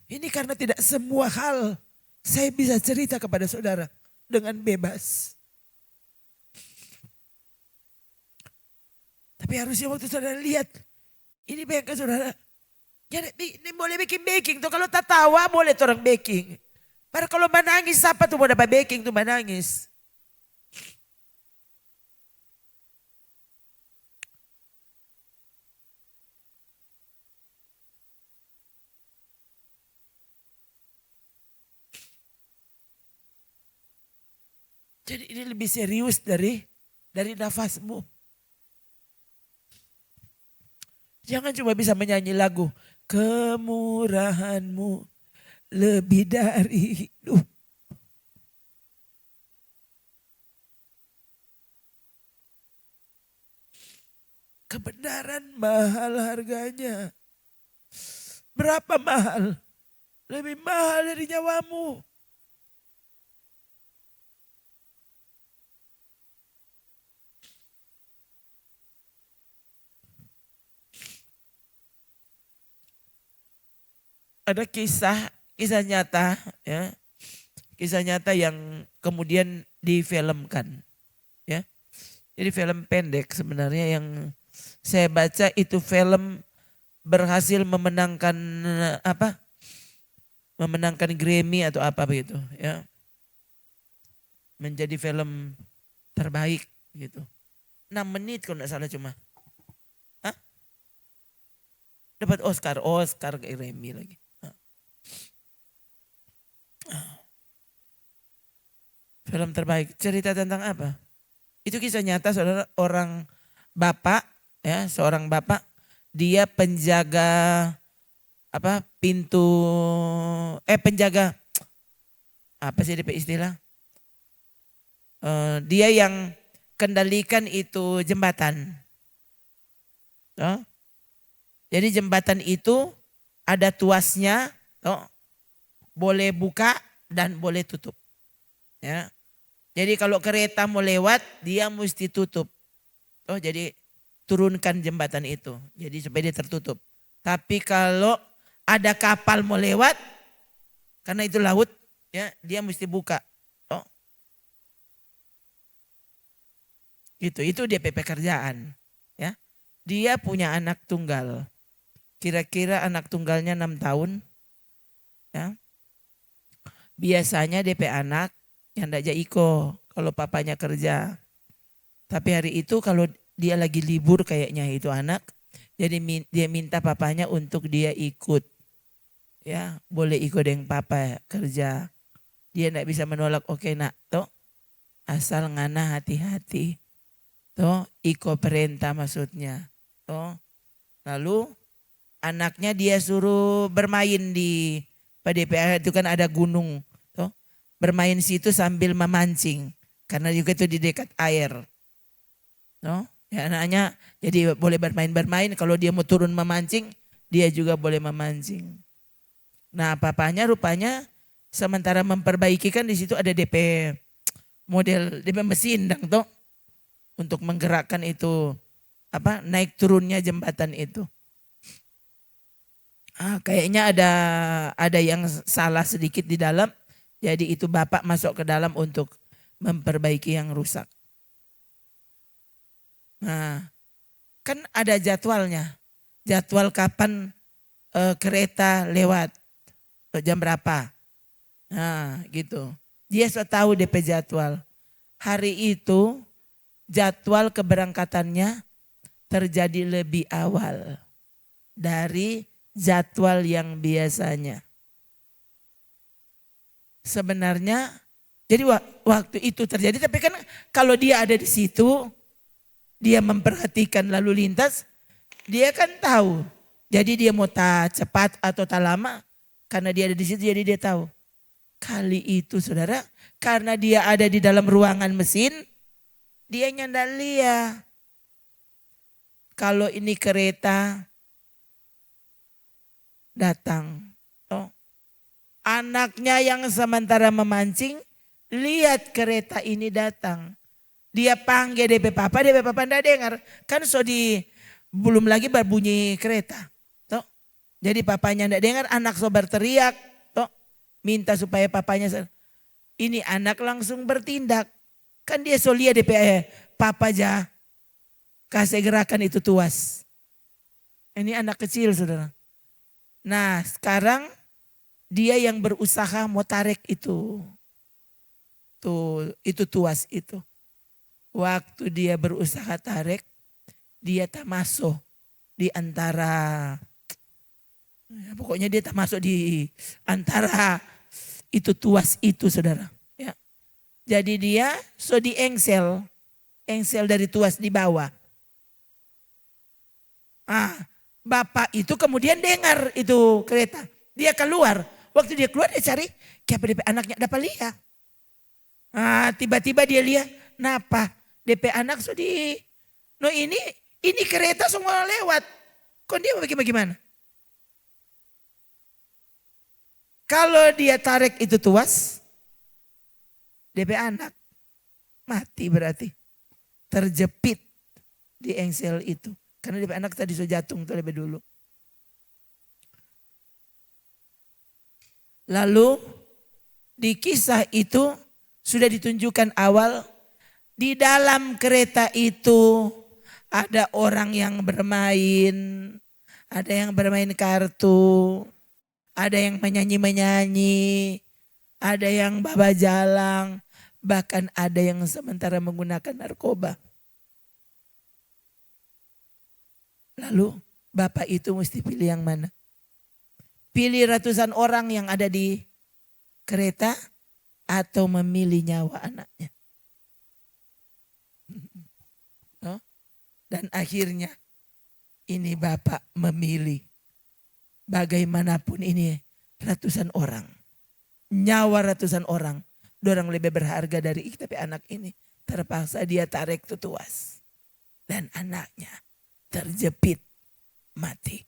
Ini karena tidak semua hal saya bisa cerita kepada saudara dengan bebas. Tapi harusnya waktu saudara lihat, ini baik saudara. Jadi ini boleh baking tuh, kalau tak tawa boleh orang baking. Padahal kalau menangis siapa tuh mau dapat baking tuh menangis. Jadi ini lebih serius dari nafasmu. Jangan cuma bisa menyanyi lagu. Kemurahanmu lebih dari hidup. Kebenaran mahal harganya. Berapa mahal? Lebih mahal dari nyawamu. Ada kisah nyata ya. Kisah nyata yang kemudian difilmkan ya. Jadi film pendek sebenarnya yang saya baca itu film berhasil memenangkan apa? Memenangkan Grammy atau apa begitu ya. Menjadi film terbaik gitu. 6 menit kalau enggak salah cuma. Hah? Dapat Oscar Grammy lagi. Film terbaik. Cerita tentang apa? Itu kisah nyata saudara, orang bapak ya, seorang bapak, dia penjaga apa? Penjaga apa sih DP istilah? Dia yang kendalikan itu jembatan. Oh. Jadi jembatan itu ada tuasnya, boleh buka dan boleh tutup. Ya. Jadi kalau kereta mau lewat dia mesti tutup. Jadi turunkan jembatan itu. Jadi supaya dia tertutup. Tapi kalau ada kapal mau lewat, karena itu laut, ya dia mesti buka. Oh. Gitu, itu DP pekerjaan. Ya. Dia punya anak tunggal. Kira-kira anak tunggalnya 6 tahun. Ya. Biasanya DP anak yang ndak iko kalau papanya kerja. Tapi hari itu kalau dia lagi libur kayaknya itu anak, jadi dia minta papanya untuk dia ikut. Ya, boleh ikut dengan papa kerja. Dia ndak bisa menolak, oke nak, toh asal ngana hati-hati. Toh iko perintah maksudnya. Toh lalu anaknya dia suruh bermain di PDPA itu kan ada gunung. Toh bermain situ sambil memancing. Karena juga itu di dekat air. Toh ya anaknya jadi boleh bermain-bermain. Kalau dia mau turun memancing, dia juga boleh memancing. Nah papanya rupanya sementara memperbaiki kan di situ ada DP model DP mesin dang toh untuk menggerakkan itu naik turunnya jembatan itu. Kayaknya ada yang salah sedikit di dalam. Jadi itu bapak masuk ke dalam untuk memperbaiki yang rusak. Nah, kan ada jadwalnya. Jadwal kapan kereta lewat. Jam berapa. Nah gitu. Dia sudah tahu DP jadwal. Hari itu jadwal keberangkatannya terjadi lebih awal dari jadwal yang biasanya. Sebenarnya jadi waktu itu terjadi, tapi kan kalau dia ada di situ, dia memperhatikan lalu lintas, dia kan tahu. Jadi dia mau tak cepat atau tak lama, karena dia ada di situ jadi dia tahu. Kali itu saudara, karena dia ada di dalam ruangan mesin, dia nyandak lihat. Kalau ini kereta datang. Oh. Anaknya yang sementara memancing, lihat kereta ini datang. Dia panggil DP papa enggak dengar. Kan belum lagi berbunyi kereta. Toh. Jadi papanya enggak dengar, anak so berteriak. Toh. Minta supaya papanya, ini anak langsung bertindak. Kan dia so lihat DP papa aja kasih gerakan itu tuas. Ini anak kecil saudara. Nah sekarang dia yang berusaha mau tarik itu. Itu tuas itu. Waktu dia berusaha tarik, dia tak masuk di antara, pokoknya dia tak masuk di antara itu tuas itu saudara. Ya. Jadi dia di engsel dari tuas di bawah. Bapak itu kemudian dengar itu kereta. Dia keluar. Waktu dia keluar dia cari. Siapa DP anaknya dapat lihat. Tiba-tiba dia lihat. Napa? DP anak no ini kereta semua lewat. Kok dia bagaimana? Kalau dia tarik itu tuas. DP anak. Mati berarti. Terjepit di engsel itu. Karena DP anak tadi sudah jatuh lebih dulu. Lalu di kisah itu sudah ditunjukkan awal di dalam kereta itu ada orang yang bermain, ada yang bermain kartu, ada yang menyanyi-menyanyi, ada yang babajalang, bahkan ada yang sementara menggunakan narkoba. Lalu bapak itu mesti pilih yang mana? Pilih ratusan orang yang ada di kereta atau memilih nyawa anaknya. Dan akhirnya ini bapak memilih bagaimanapun ini ratusan orang. Nyawa ratusan orang. Dorang lebih berharga dari tapi anak ini. Terpaksa dia tarik tuas. Dan anaknya terjepit mati.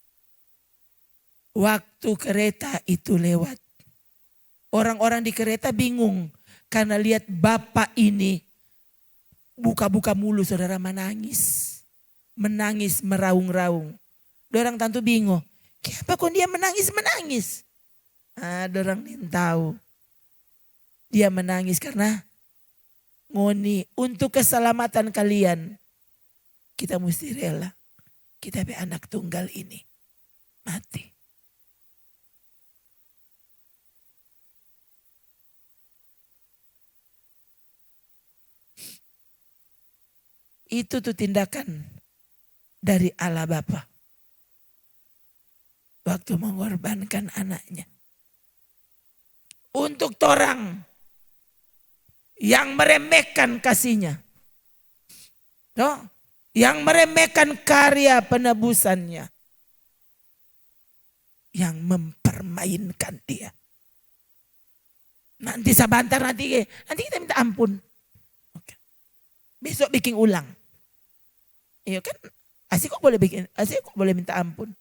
Waktu kereta itu lewat. Orang-orang di kereta bingung. Karena lihat bapak ini buka-buka mulu saudara menangis. menangis meraung-raung. Dorang tentu bingung. Kenapa kok dia menangis-menangis? Dorang nih tahu. Dia menangis karena ngoni untuk keselamatan kalian. Kita mesti rela. Kita be anak tunggal ini mati. Itu tuh tindakan dari Allah Bapa. Waktu mengorbankan anaknya. Untuk orang yang meremehkan kasihnya. No? Yang meremehkan karya penebusannya. Yang mempermainkan dia. Nanti sebentar nanti kita minta ampun. Oke. Besok bikin ulang. Iya kan, asik kok boleh minta ampun.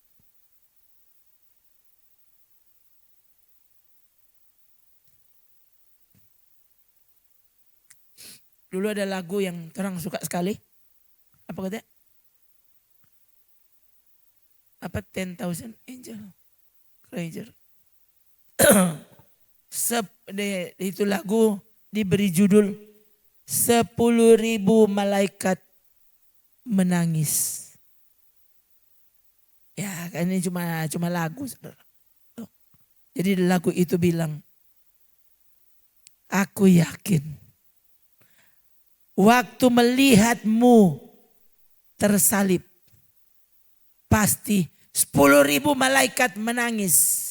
Dulu ada lagu yang orang suka sekali. Apa katanya? Apa 10,000 Angel Crazier. Itu lagu diberi judul 10.000 malaikat menangis. Ya kan ini cuma lagu. Saudara. Jadi lagu itu bilang, aku yakin waktu melihatmu tersalib, pasti 10.000 malaikat menangis.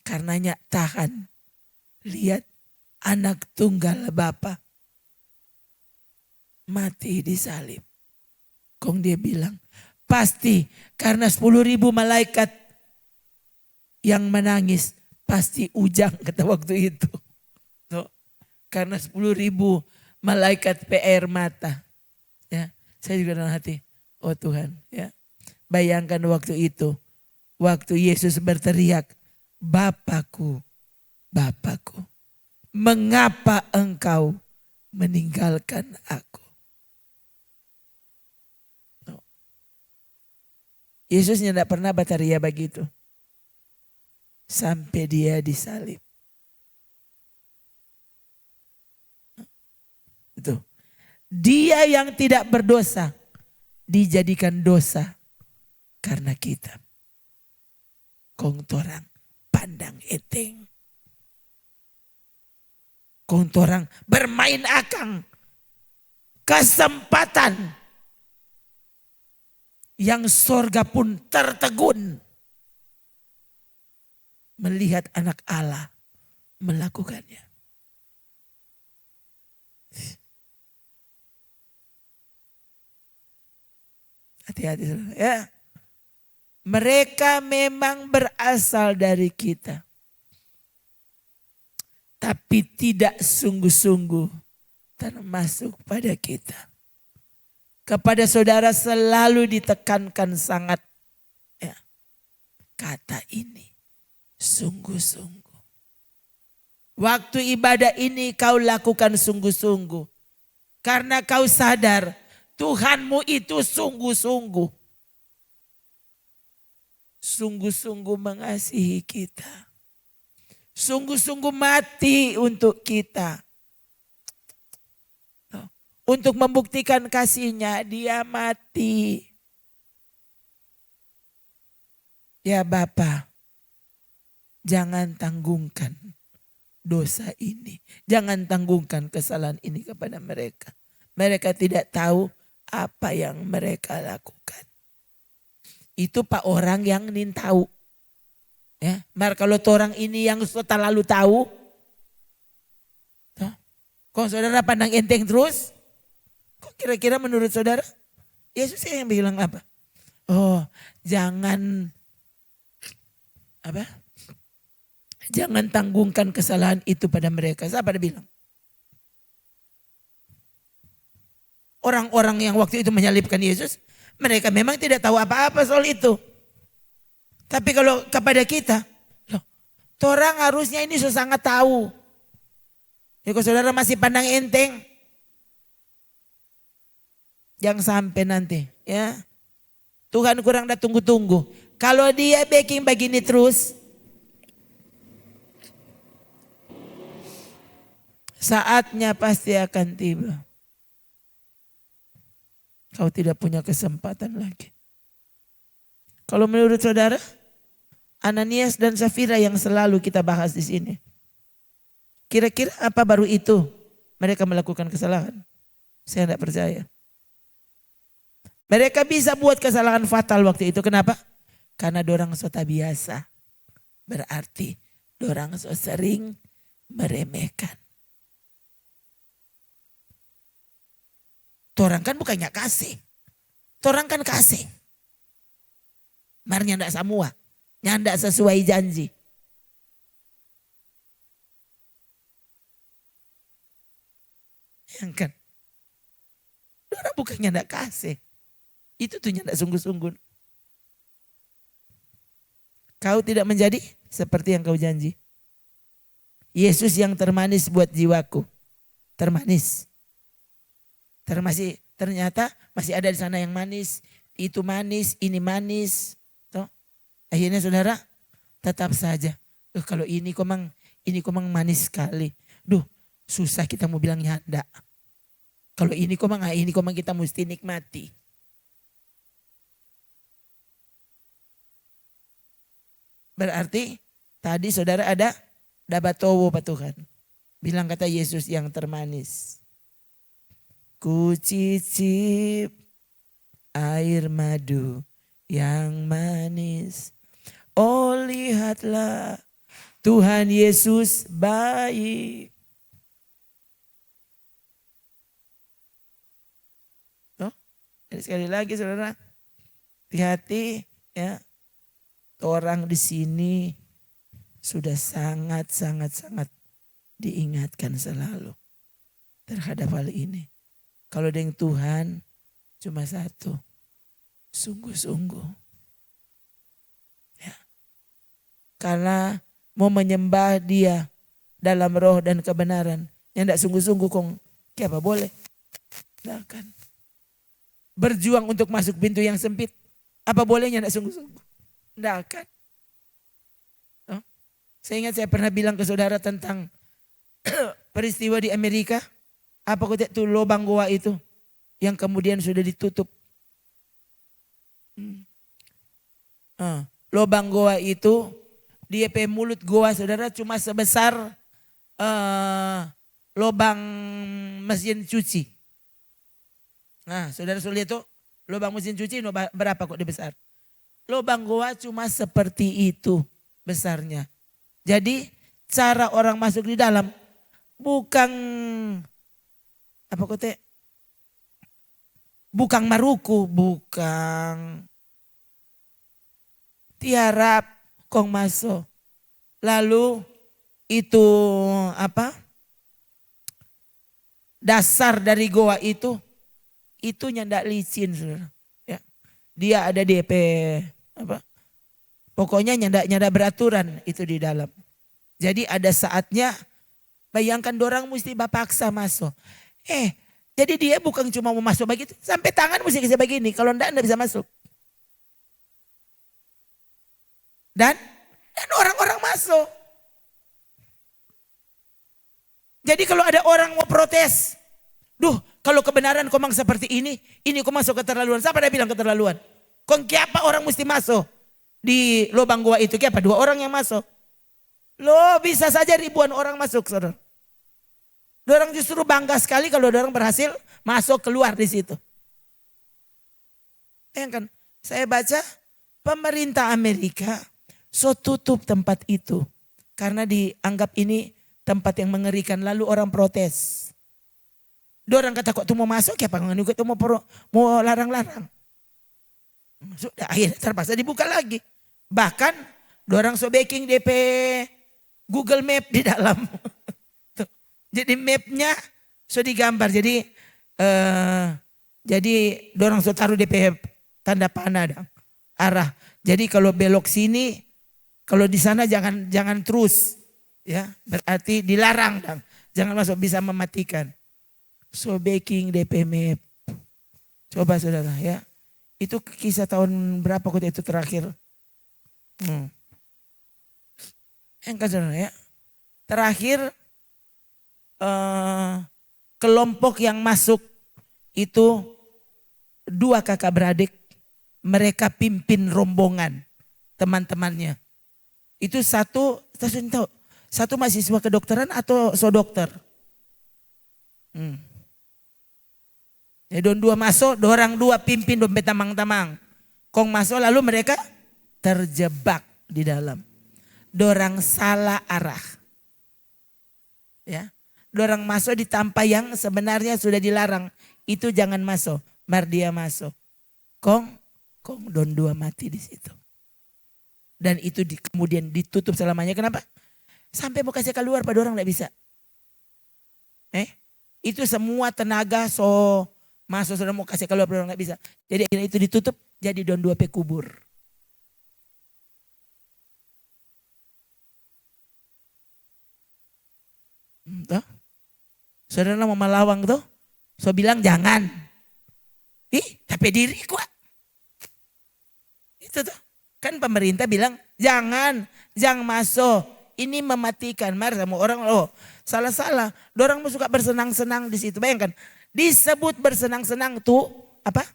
Karenanya tahan, lihat anak tunggal Bapa mati disalib. Kong dia bilang, pasti karena 10.000 malaikat yang menangis, pasti Ujang kata waktu itu. Tuh, karena 10.000 malaikat PR mata. Ya, saya juga dalam hati, oh Tuhan, ya. Bayangkan waktu itu, waktu Yesus berteriak, Bapakku, Bapakku, mengapa engkau meninggalkan aku? Yesusnya tidak pernah bataria begitu. Sampai dia disalib. Itu. Dia yang tidak berdosa dijadikan dosa karena kita. Kong torang pandang eteng. Kong torang bermain akang. Kesempatan. Yang sorga pun tertegun. Melihat anak Allah melakukannya. Hati-hati ya. Mereka memang berasal dari kita. Tapi tidak sungguh-sungguh termasuk pada kita. Kepada saudara selalu ditekankan sangat. Ya, kata ini sungguh-sungguh. Waktu ibadah ini kau lakukan sungguh-sungguh. Karena kau sadar Tuhanmu itu sungguh-sungguh. Sungguh-sungguh mengasihi kita. Sungguh-sungguh mati untuk kita. Untuk membuktikan kasihnya dia mati. Ya Bapa, jangan tanggungkan dosa ini. Jangan tanggungkan kesalahan ini kepada mereka. Mereka tidak tahu apa yang mereka lakukan. Itu pak orang yang nin tahu. Ya, mar kalau orang ini yang sudah lalu tahu. Kok saudara pandang enteng terus? Kok kira-kira menurut saudara? Yesus yang bilang apa? Oh, jangan apa? Jangan tanggungkan kesalahan itu pada mereka. Siapa dia bilang? Orang-orang yang waktu itu menyalibkan Yesus, mereka memang tidak tahu apa-apa soal itu. Tapi kalau kepada kita, loh, orang harusnya ini sangat tahu. Ya kalau saudara masih pandang enteng, Jangan sampai nanti ya. Tuhan kurang dah tunggu-tunggu. Kalau dia baking begini terus, saatnya pasti akan tiba. Kau tidak punya kesempatan lagi. Kalau menurut saudara, Ananias dan Safira yang selalu kita bahas di sini, kira-kira apa baru itu mereka melakukan kesalahan? Saya tidak percaya. Mereka bisa buat kesalahan fatal waktu itu. Kenapa? Karena dorang so tak biasa. Berarti dorang so sering meremehkan. Torang kan bukannya kasih. Torang kan kasih. Marnya ndak semua. Nyandak sesuai janji. Yang kan. Dorang bukannya ndak kasih. Itu tuh nyandak sungguh-sungguh. Kau tidak menjadi seperti yang kau janji. Yesus yang termanis buat jiwaku. Termanis. Ternyata masih ada di sana yang manis. Itu manis, ini manis. Tuh. Akhirnya saudara tetap saja. Kalau ini komang manis sekali. Duh susah kita mau bilangnya enggak. Kalau ini komang kita mesti nikmati. Berarti tadi saudara ada dabatowo Pak Tuhan. Bilang kata Yesus yang termanis. Ku cicip air madu yang manis. Oh lihatlah Tuhan Yesus baik. Oh, sekali lagi saudara, hati-hati ya. Orang di sini sudah sangat diingatkan selalu terhadap hal ini. Kalau dengan Tuhan cuma satu, sungguh-sungguh. Ya. Karena mau menyembah Dia dalam roh dan kebenaran, yang tidak sungguh-sungguh kong, apa boleh? Tidak kan. Berjuang untuk masuk pintu yang sempit, apa bolehnya tidak sungguh-sungguh? Tidak kan. Oh. Saya ingat saya pernah bilang ke saudara tentang peristiwa di Amerika. Apa kau tuh lubang goa itu yang kemudian sudah ditutup. Lubang goa itu dia mulut goa saudara cuma sebesar lubang mesin cuci. Nah saudara lihat tuh lubang mesin cuci berapa kok dia besar. Lubang goa cuma seperti itu besarnya. Jadi cara orang masuk di dalam bukan apa kote? Bukan maruku, bukan tiarap kong masuk. Lalu itu apa? Dasar dari goa itu nyandak licin saudara. Ya. Dia ada DP apa? Pokoknya nyandak beraturan itu di dalam. Jadi ada saatnya bayangkan dorang mesti bapaksa masuk. Jadi dia bukan cuma mau masuk begitu, sampai tangan mesti bisa begini, kalau enggak bisa masuk. Dan orang-orang masuk. Jadi kalau ada orang mau protes, duh kalau kebenaran komang seperti ini komang masuk keterlaluan. Siapa dia bilang keterlaluan? Kong siapa orang mesti masuk di lubang gua itu? Siapa? 2 orang yang masuk. Loh bisa saja ribuan orang masuk saudara. Dorang justru bangga sekali kalau dorang berhasil masuk keluar di situ. Kan saya baca pemerintah Amerika so tutup tempat itu karena dianggap ini tempat yang mengerikan, lalu orang protes. Dorang kata kok tuh mau masuk ya Pak, itu mau larang-larang. Sudah akhirnya terpaksa dibuka lagi. Bahkan dorang so baking DP Google Map di dalam. Jadi mapnya so digambar. Jadi dorang so taruh DP tanda panah arah. Jadi kalau belok sini, kalau di sana jangan terus, ya berarti dilarang dong. Jangan masuk, bisa mematikan. So baking DP map Coba saudara ya. Itu kisah tahun berapa kok itu terakhir? Enggak saudara ya. Terakhir kelompok yang masuk itu 2 kakak beradik. Mereka pimpin rombongan teman-temannya. Itu satu mahasiswa kedokteran atau dokter. Ya, don 2 masuk, dorang 2 pimpin dompet tamang-tamang. Kong masuk lalu mereka terjebak di dalam. Dorang salah arah. Ya. Dorang masuk di tempat yang sebenarnya sudah dilarang. Itu jangan masuk, mar dia masuk. Kong don 2 mati di situ. Dan itu kemudian ditutup selamanya. Kenapa? Sampai mau kasih keluar pada orang tidak bisa. Itu semua tenaga masuk sudah mau kasih keluar pada orang tidak bisa. Jadi akhirnya itu ditutup jadi don 2 kubur. Tuh. Saudara mau melawang tuh. So bilang jangan. Tapi diri kuat. Itu tuh. Kan pemerintah bilang jangan masuk. Ini mematikan. Mari sama orang salah-salah. Dorang suka bersenang-senang di situ. Bayangkan. Disebut bersenang-senang tuh apa?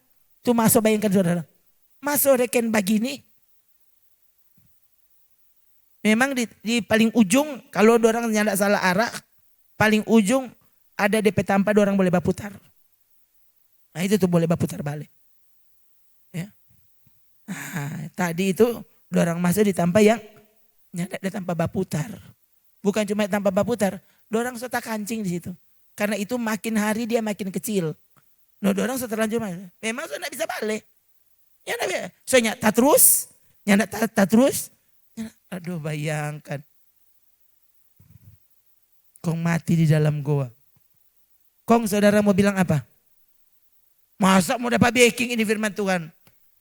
Tuh masuk bayangkan saudara. Masuk reken begini. Memang di paling ujung kalau dorang nyanda salah arah. Paling ujung ada DP tanpa dorang boleh berputar. Nah itu tuh boleh berputar balik. Ya. Nah, tadi itu dorang masuk di tanpa yang nyanda tanpa berputar. Bukan cuma tanpa berputar, dorang sudah kancing di situ. Karena itu makin hari dia makin kecil. No dorang sudah terlanjur memang sudah bisa balik. Ya nabi, soalnya tak terus, nyanda tak terus. Aduh bayangkan. Kong mati di dalam goa. Kong saudara mau bilang apa? Masa mau dapat baking ini firman Tuhan?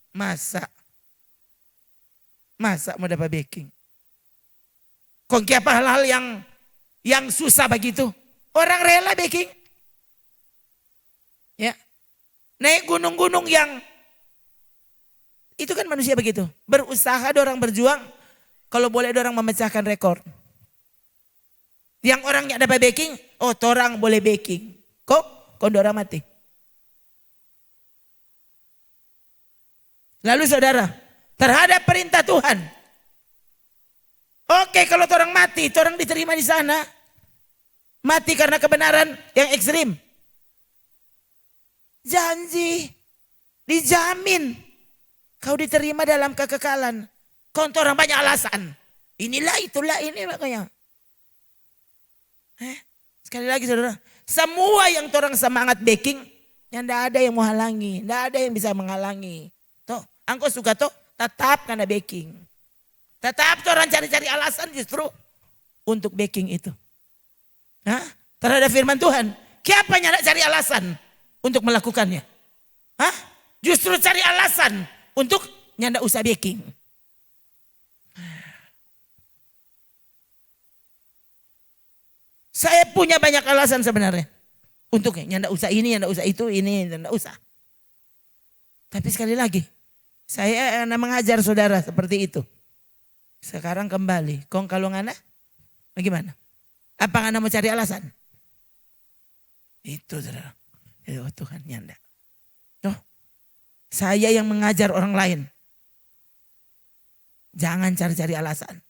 Masa mau dapat baking? Kong apa hal-hal yang susah begitu? Orang rela baking. Ya. Naik gunung-gunung yang itu kan manusia begitu. Berusaha dorang berjuang. Kalau boleh dorang memecahkan rekor. Yang orangnya dapat baking, torang boleh baking. Kok dorang mati. Lalu saudara, terhadap perintah Tuhan. Oke, kalau orang mati, orang diterima di sana. Mati karena kebenaran yang ekstrim. Janji, dijamin. Kau diterima dalam kekekalan. Kau orang banyak alasan. Inilah, itulah, ini makanya. Sekali lagi saudara, semua yang orang semangat baking, yang tidak ada yang mau halangi, tidak ada yang bisa menghalangi. Toh, angkau suka toh, tetap karena baking. Tetap orang cari-cari alasan justru untuk baking itu. Terhadap firman Tuhan, siapa yang cari alasan untuk melakukannya? Justru cari alasan untuk nyanda usah baking. Saya punya banyak alasan sebenarnya. Untuknya, nyanda usah ini, nyanda usah itu, ini, nyanda usah. Tapi sekali lagi, saya mengajar saudara seperti itu. Sekarang kembali, kong kalau ngana, bagaimana? Apa ngana mau cari alasan? Itu saudara. Ya Tuhan nyanda. Saya yang mengajar orang lain. Jangan cari-cari alasan.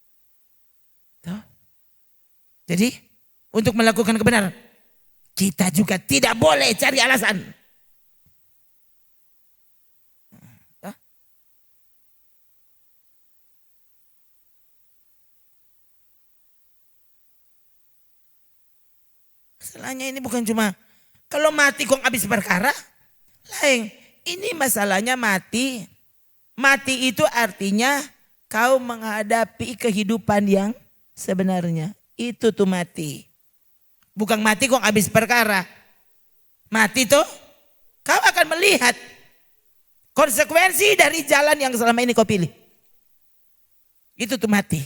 Jadi, untuk melakukan kebenaran, kita juga tidak boleh cari alasan. Masalahnya ini bukan cuma kalau mati kok habis perkara, lain. Ini masalahnya mati. Mati itu artinya kau menghadapi kehidupan yang sebenarnya. Itu tuh mati. Bukan mati kok habis perkara. Mati tuh kau akan melihat konsekuensi dari jalan yang selama ini kau pilih. Itu tuh mati.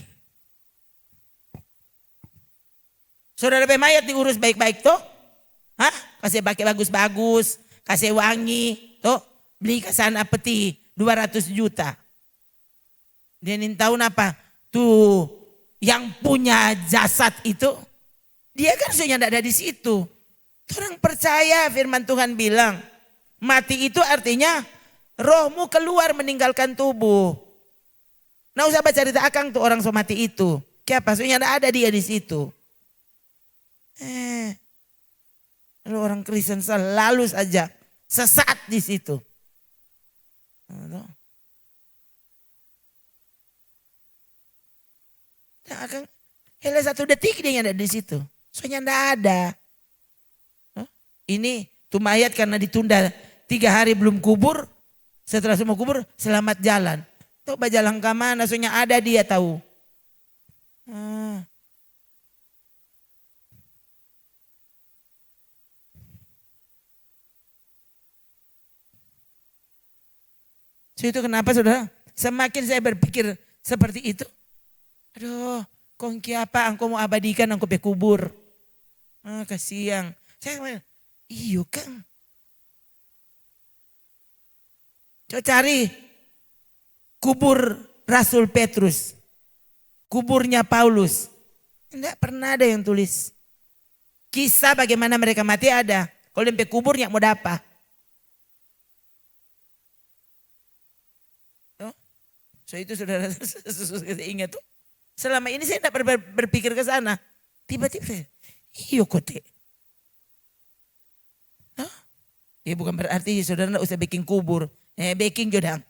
Saudara mayat diurus baik-baik tuh. Kasih pakai bagus-bagus. Kasih wangi. Tuh. beli ke sana peti 200 juta. Dia ingin tahu apa? Tuh yang punya jasad itu, dia kan sudah tidak ada di situ. Orang percaya firman Tuhan bilang, mati itu artinya rohmu keluar meninggalkan tubuh. Nah usah baca cerita akang tuh orang so mati itu. Kenapa? Soalnya tidak ada dia di situ. Lalu orang Kristen selalu saja sesat di situ. Nah, akang hele 1 detik dia ada di situ. Soalnya tidak ada. Ini tuh mayat karena ditunda 3 hari belum kubur. Setelah semua kubur selamat jalan. Coba jalan ke mana? Soalnya ada dia tahu. So itu kenapa saudara? Semakin saya berpikir seperti itu. Aduh, kongki apa engkau mau abadikan engkau pe kubur. Kasihan. Saya iyo kan. Coba cari kubur Rasul Petrus. Kuburnya Paulus. Tidak pernah ada yang tulis. Kisah bagaimana mereka mati ada. Kalau sampai kuburnya mau dapat. So itu saudara ingat tuh. Selama ini saya tidak berpikir ke sana. Tiba-tiba, iyo kote. Ya bukan berarti saudara tidak usah bikin kubur. Bikin jodang.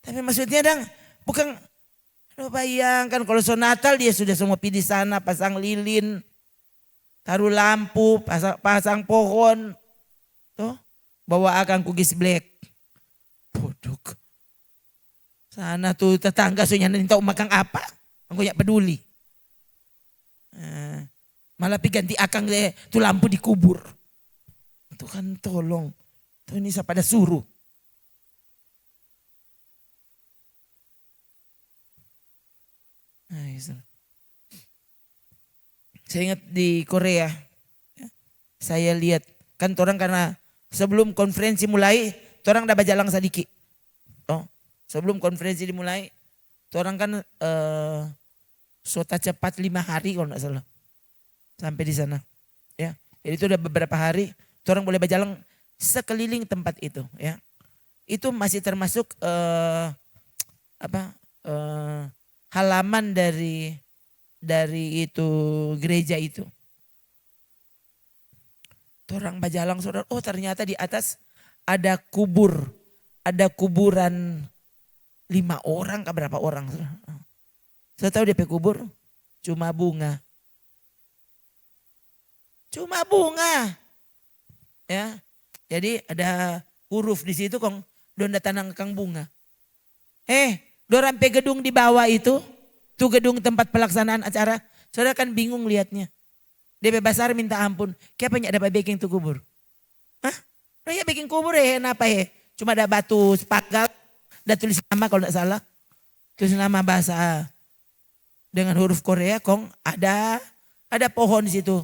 Tapi maksudnya dang, bukan, lo bayangkan kalau so Natal dia sudah semua pilih sana, pasang lilin, taruh lampu, pasang pohon. Tuh, bawa akan kugis black. Bodoh. Sana tuh tetangga soalnya nanti tahu makan apa. Aku gak peduli. Malah ganti akang tuh lampu dikubur. Tuhan tolong. Tuh ini pada suruh. Saya ingat di Korea. Saya lihat. Kan orang karena sebelum konferensi mulai. Orang udah bajalang sedikit. Sebelum konferensi dimulai, orang kan sota cepat 5 hari kalau enggak salah. Sampai di sana. Ya. Jadi itu udah beberapa hari, orang boleh berjalan sekeliling tempat itu, ya. Itu masih termasuk halaman dari itu gereja itu. Orang berjalan saudara, oh ternyata di atas ada kuburan 5 orang ke berapa orang. Saya tahu DP kubur cuma bunga. Cuma bunga. Ya. Jadi ada huruf di situ kong donda tanang kang bunga. Dorang pe gedung di bawah itu, tuh gedung tempat pelaksanaan acara, saudara kan bingung lihatnya. DP Basar minta ampun, kenapa ada baking tuh kubur? Ya bikin kubur kenapa cuma ada batu sepagal. Ada tulis nama kalau tidak salah. Tulis nama bahasa dengan huruf Korea kong ada pohon di situ.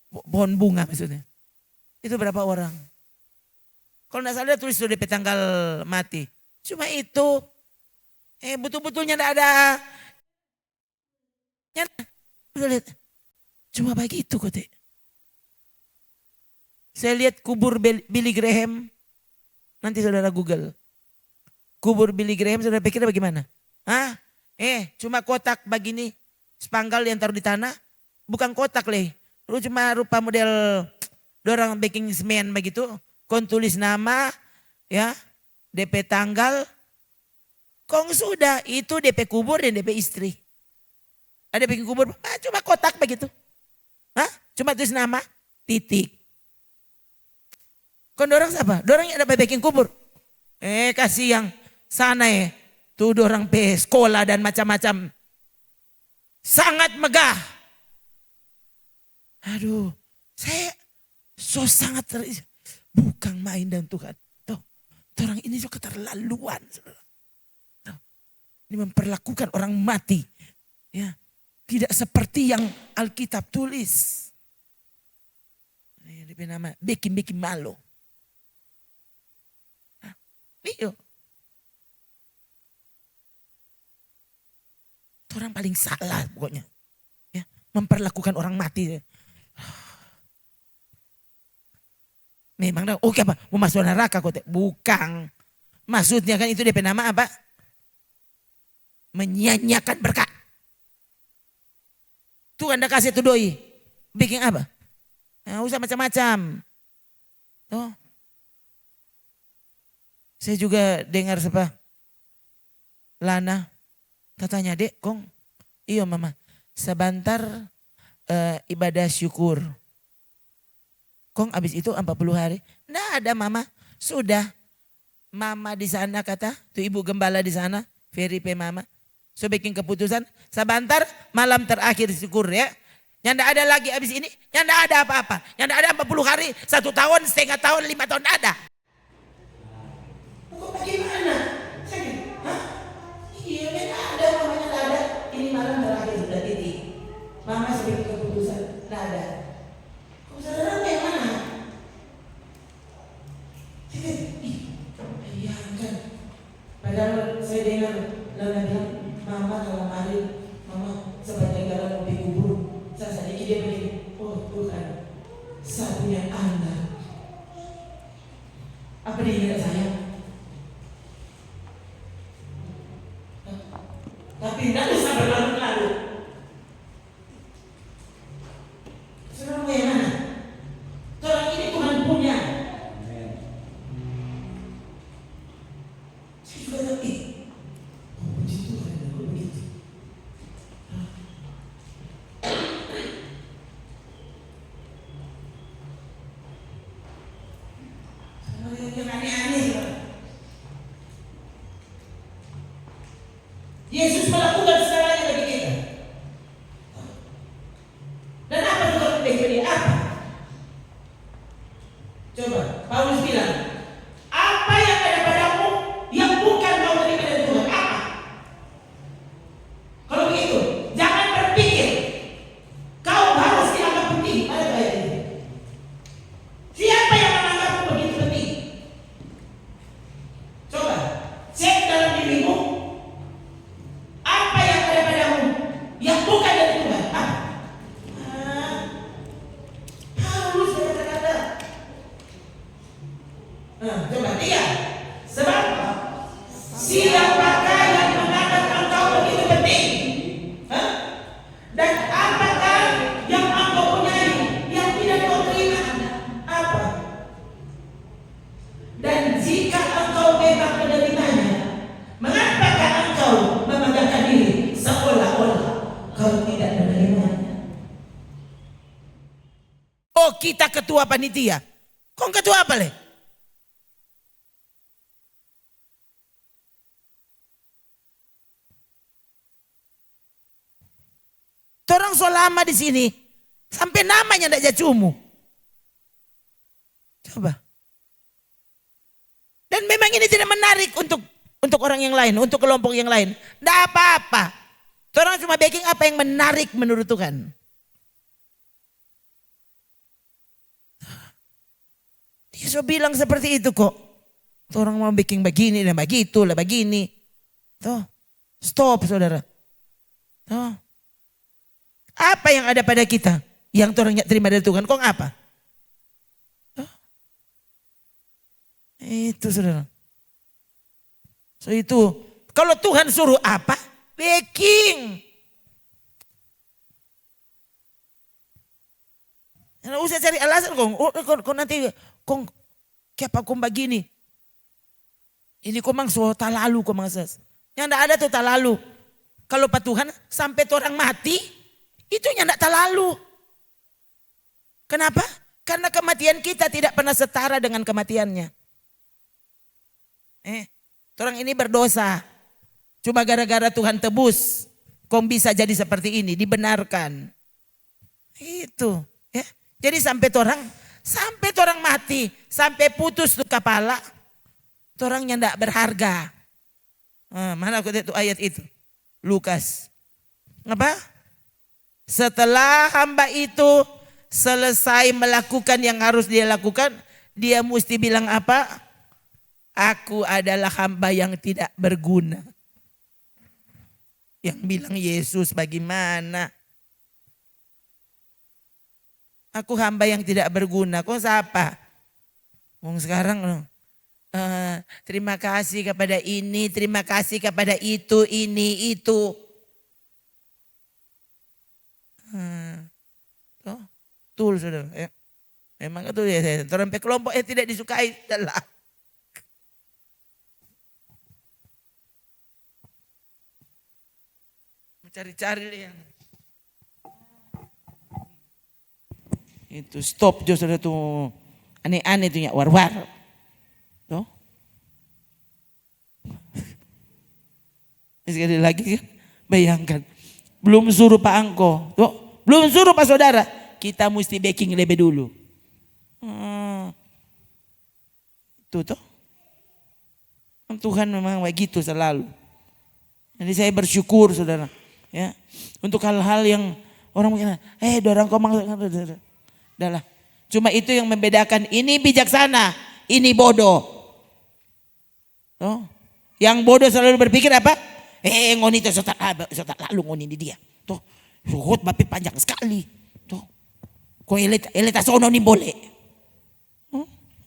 Pohon bunga maksudnya. Itu berapa orang? Kalau tidak salah tulis sudah DP tanggal mati. Cuma itu. Betul-betulnya tidak ada. Cuma begitu kok. Saya lihat kubur Billy Graham. Nanti saudara Google. Kubur Billy Graham saudara pikir bagaimana? Cuma kotak begini. Spanggal yang taruh di tanah. Bukan kotak leh. Lu cuma rupa model dorang baking semen begitu. Kon tulis nama. Ya. DP tanggal. Kong sudah. Itu DP kubur dan DP istri. Ada bikin kubur. Cuma kotak begitu. Cuma tulis nama. Titik. Kon dorang siapa? Dorang yang ada baking kubur. Kasih yang sana tuh dorang pe sekolah dan macam-macam. Sangat megah. Aduh, saya sangat bukan main dan Tuhan. Tuh, orang ini juga keterlaluan. Tuh, ini memperlakukan orang mati. Ya, tidak seperti yang Alkitab tulis. Ini nama bikin malu. Iya. Orang paling salah pokoknya. Ya, memperlakukan orang mati. Memang oke apa? Mau masuk neraka kok? Bukan. Maksudnya kan itu DP nama apa? Menyanyiakan berkat. Tuh Anda kasih tuh doi. Bikin apa? Nah, usah macam-macam. Tuh. Saya juga dengar siapa? Lana. Katanya, Dek, Kong. Iya mama. Sebentar ibadah syukur. Kong abis itu 40 hari. Nggak ada mama. Sudah. Mama di sana kata. Tuh ibu gembala di sana. Ferry P mama. So bikin keputusan. Sebentar malam terakhir syukur ya. Yang nggak ada lagi abis ini. Yang nggak ada apa-apa. Yang nggak ada 40 hari. 1 tahun, setengah tahun, 5 tahun ada. Kok bagaimana? Hah? Iya nggak ada. Mamanya nggak ada. Ini malam terakhir sudah titik. Mama sebagai keputusan. Nggak ada. Kok saudara yang mana? Iya kan. Padahal saya dengar Lana bilang, Mama kalau hari Mama sebagai galau mau kubur. Saya sedikit dia begini. Oh Tuhan, saya punya anak. Apa dia ingat saya? Tapi tidak bisa berlarut-larut. Saudara mau yang mana? Orang ini Tuhan punya. Saya juga tahu, puji Tuhan aku begitu. Yang aneh-aneh. Yesus melakukan segalanya bagi kita. Dan apa yang Tuhan bagi dia? Apa? Coba, Paulus bilang, apa yang ada padamu yang bukan kau terima dari Tuhan? Apa? Kalau begitu, jangan berpikir kau harus dianggap penting. Ada ayat ini. Siapa yang menganggapmu begitu penting? Coba, cek dalam dirimu. Apa yang ada padamu yang bukan dari Tuhan? Apa? Paulus berkata-kata. Coba dia. Sebab siapakah yang menganggap engkau begitu penting? Dan apakah yang engkau punyai yang tidak kau terima? Apa? Dan jika engkau memang menerimanya, mengapakah engkau memegangkan diri seolah-olah kau tidak menerimanya? Oh, kita ketua panitia. Kong ketua apa le? Orang selama di sini sampai namanya tidak jacumu. Coba. Dan memang ini tidak menarik untuk orang yang lain, untuk kelompok yang lain. Tidak apa-apa. Orang cuma baking apa yang menarik menurut Tuhan. Dia so bilang seperti itu kok. Orang mau baking begini dan begitu lah begini. Tuh, stop saudara. Tuh. Apa yang ada pada kita yang orang terima dari Tuhan? Kok apa? Tuh. Itu saudara. So itu kalau Tuhan suruh apa? Baking. Nggak usah cari alasan kong nanti kong kenapa kong begini? Ini kong mang so tak lalu kong mang ses. Yang tidak ada tuh tak lalu. Kalau Pak Tuhan sampai orang mati itu yang tidak tak lalu. Kenapa? Karena kematian kita tidak pernah setara dengan kematiannya. Orang ini berdosa. Cuma gara-gara Tuhan tebus. Kong bisa jadi seperti ini, dibenarkan. Itu. Ya. Jadi sampai orang mati, sampai putus tuh kepala, orang yang tidak berharga. Mana aku itu ayat itu? Lukas. Apa? Setelah hamba itu selesai melakukan yang harus dia lakukan, dia mesti bilang apa? Aku adalah hamba yang tidak berguna. Yang bilang Yesus bagaimana? Aku hamba yang tidak berguna. Kok siapa? Sekarang terima kasih kepada ini, terima kasih kepada itu, ini, itu. Betul saudara. Ya. Memang itu ya. Sampai kelompok yang tidak disukai adalah. Mencari-cari yang. Itu stop jo saudara tuh. Aneh-aneh tuh ya war-war. Tuh. Sekali lagi kan. Bayangkan. Belum suruh Pak Angko. Tuh. Belum suruh Pak Saudara. Kita mesti backing lebih dulu. Itu tuh. Tuhan memang begitu selalu. Jadi saya bersyukur saudara. Ya. Untuk hal-hal yang orang mungkin. Dorang kau adalah. Cuma itu yang membedakan. Ini bijaksana. Ini bodoh. Tuh. Yang bodoh selalu berpikir apa? Ngoni itu sotak lalu ngoni di dia. Tuh. Ruhut bapi panjang sekali. Tuh. Kau elita sono ni boleh.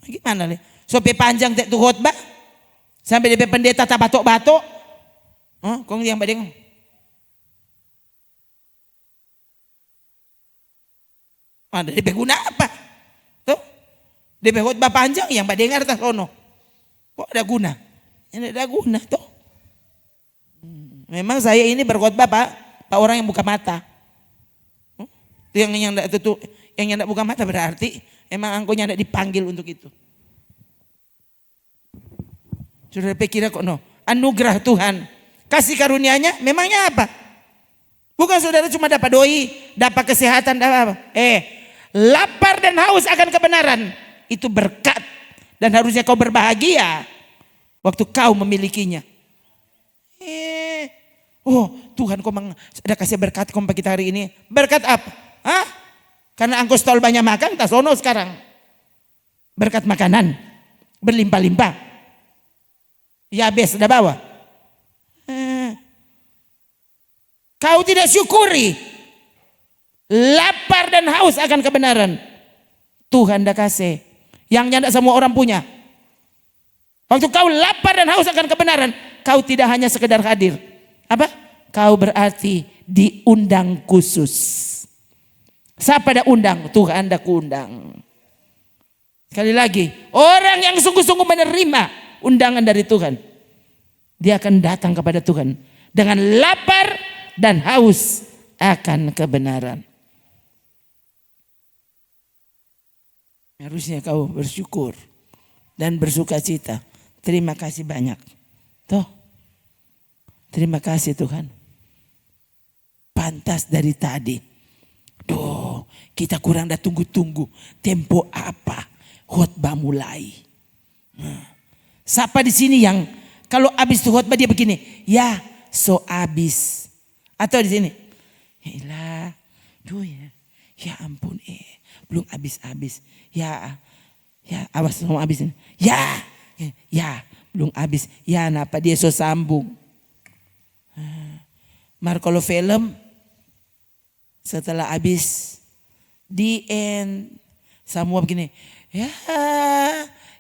Gimana le? Sope panjang tek tuh khotbah. Sampai DP pendeta tak batok-batok. Kau yang badeng. Ada DP guna apa? Tuh. DP khotbah panjang yang badengar tak sono. Kok ada guna? Ini ada guna tuh. Memang saya ini berkhotbah Pak orang yang buka mata. Yang enggak buka mata berarti emang angkonya enggak dipanggil untuk itu. Sudah pikir kok anugerah Tuhan. Kasih karunia-Nya memangnya apa? Bukan saudara cuma dapat doi, dapat kesehatan, dapat apa? Lapar dan haus akan kebenaran. Itu berkat dan harusnya kau berbahagia waktu kau memilikinya. Tuhan kau sudah kasih berkat kau kita hari ini. Berkat apa? Karena angkos tol banyak makan, tak sono sekarang. Berkat makanan. Berlimpah-limpah. Yabes sudah bawa. Kau tidak syukuri. Lapar dan haus akan kebenaran. Tuhan dah kasih. Yang nyanda semua orang punya. Waktu kau lapar dan haus akan kebenaran. Kau tidak hanya sekedar hadir. Apa? Kau berarti diundang khusus. Siapa dah undang? Tuhan dah kuundang. Sekali lagi, orang yang sungguh-sungguh menerima undangan dari Tuhan, dia akan datang kepada Tuhan dengan lapar dan haus akan kebenaran. Harusnya kau bersyukur dan bersukacita. Terima kasih banyak. Toh, terima kasih Tuhan. Pantas dari tadi. Kita kurang dah tunggu-tunggu. Tempo apa? Khotbah mulai. Siapa di sini yang kalau habis tuh khotbah dia begini, ya so habis. Atau di sini, ya ampun belum habis-habis. Ya awas mau habis. Ya belum habis. Ya napa dia so sambung. Kalau film setelah habis di end semua begini.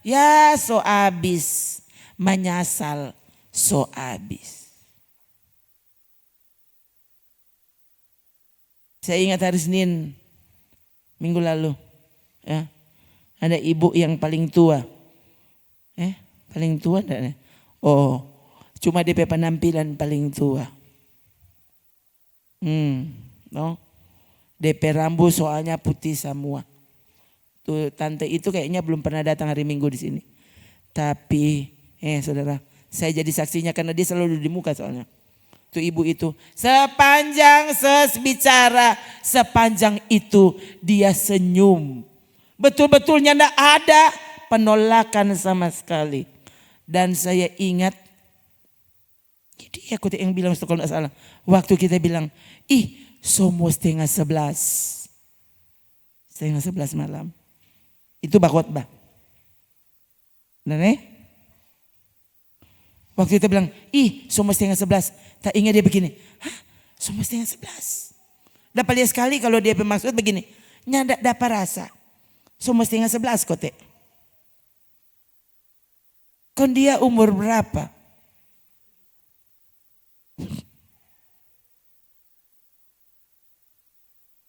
Ya so habis. Menyasal so habis. Saya ingat hari Senin minggu lalu. Ya, ada ibu yang paling tua. Paling tua enggak? Cuma DP penampilan paling tua. DP rambut soalnya putih semua. Tuh tante itu kayaknya belum pernah datang hari Minggu di sini. Tapi saudara, saya jadi saksinya karena dia selalu di muka soalnya. Tuh ibu itu sepanjang bicara, sepanjang itu dia senyum. Betul-betulnya enggak ada penolakan sama sekali. Dan saya ingat, jadi aku yang bilang kalau enggak salah, waktu kita bilang, somo 10:30. 10:30 malam. Itu khotbah. Benar Waktu itu bilang, ih semua setengah 11. Tak ingat dia begini, hah semua setengah 11. Dapat lihat sekali kalau dia bermaksud begini, nyandak dapat rasa. Semua setengah 11 kote. Kon dia umur berapa?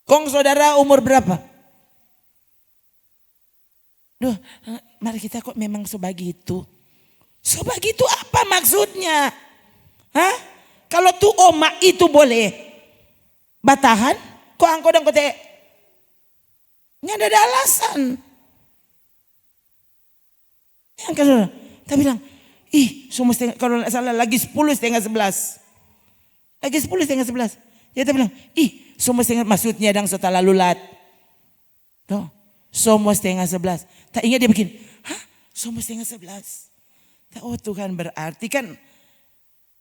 Kong saudara umur berapa? Duh, mari kita kok memang sebegitu. Sebegitu apa maksudnya? Hah? Kalau tuh oma itu boleh batahan, kok angko dan kote? Nggak ada alasan. Yang kan, kita bilang, ih semua setengah, kalau nggak salah lagi 10 setengah 11. Lagi 10 setengah 11. Dia bilang, ih semua setengah, maksudnya dang setelah lulat. Tuh, semua setengah 11. Tak ingat dia bikin, hah semua setengah 11. Oh Tuhan, berarti kan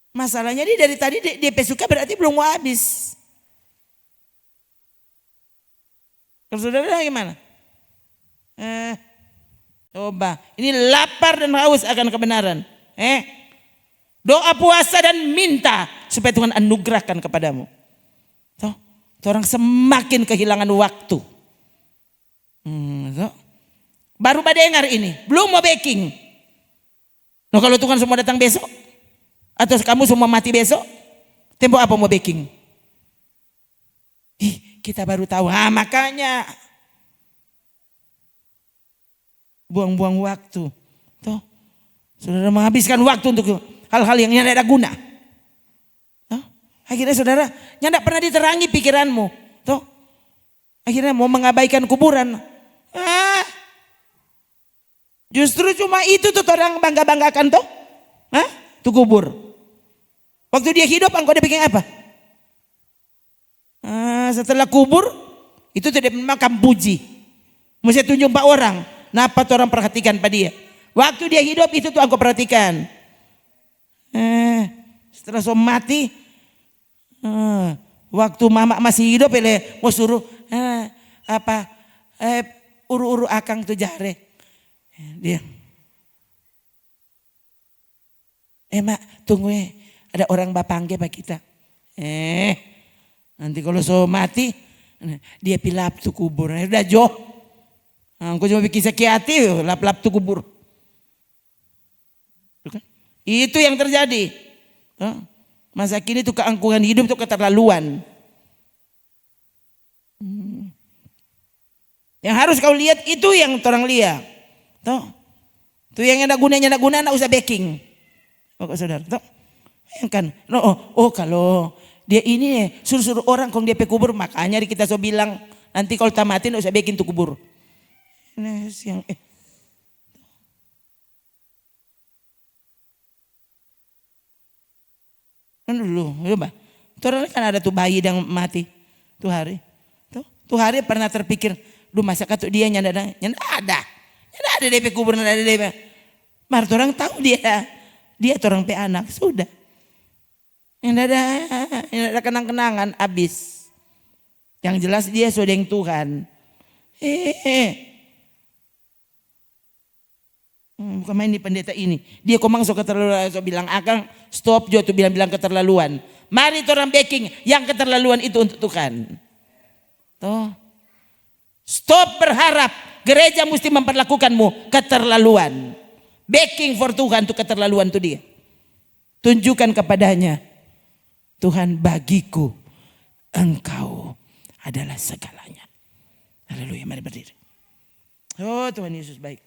masalahnya dia dari tadi dia suka berarti belum mau habis. Kalau saudara gimana? Coba, ini lapar dan haus akan kebenaran. Doa puasa dan minta supaya Tuhan anugerahkan kepadamu. Tuh, orang semakin kehilangan waktu. Baru dengar ini, belum mau baking. Nah kalau Tuhan semua datang besok, atau kamu semua mati besok, tempo apa mau baking? Kita baru tahu, makanya buang-buang waktu. Tuh, saudara menghabiskan waktu untuk hal-hal yang tidak ada guna. Tuh, akhirnya saudara tidak pernah diterangi pikiranmu. Tuh, akhirnya mau mengabaikan kuburan. Justru cuma itu tuh orang bangga-banggakan tuh. Tuh kubur. Waktu dia hidup engkau dia bikin apa? Setelah kubur itu tidak makan puji. Mesti tunjuk 4 orang. Napa tuh orang perhatikan pada dia? Waktu dia hidup itu tuh engkau perhatikan. Setelah so mati, waktu mama masih hidup mau suruh uru-uru akang tuh jare. Dia, mak tunggu ada orang bapangge pak kita. Nanti kalau so mati, dia pilap tuh kubur. Udah jauh. Aku cuma bikin sakit hati, lap-lap tuh kubur. Itu yang terjadi. Masa kini tuh keangkuhan hidup tuh keterlaluan. Yang harus kau lihat itu yang orang lihat. Tuh yang ada gunanya enggak usah backing. Saudara, bayangkan. Kalau dia ini suruh orang kalau dia kubur, makanya kita so bilang nanti kalau tamatin enggak usah backing tuh kubur. Nah, siang kan dulu, coba. Tuh kan ada tuh bayi yang mati tuh hari. Tuh hari pernah terpikir, masa kata dia nyanda ada. Tidak ada DP kubur, tidak ada DP. Mar orang tahu dia orang pe anak sudah. Yang ada kenang-kenangan habis. Yang jelas dia sudah yang Tuhan. Bukan main di pendeta ini. Dia komang so keterlaluan, so bilang akang stop jo tuh bilang keterlaluan. Mari orang backing yang keterlaluan itu untuk Tuhan. Tuh. Stop berharap gereja mesti memperlakukanmu keterlaluan. Backing for Tuhan tuh keterlaluan tuh dia. Tunjukkan kepadanya, Tuhan bagiku engkau adalah segalanya. Haleluya, mari berdiri. Oh Tuhan Yesus baik.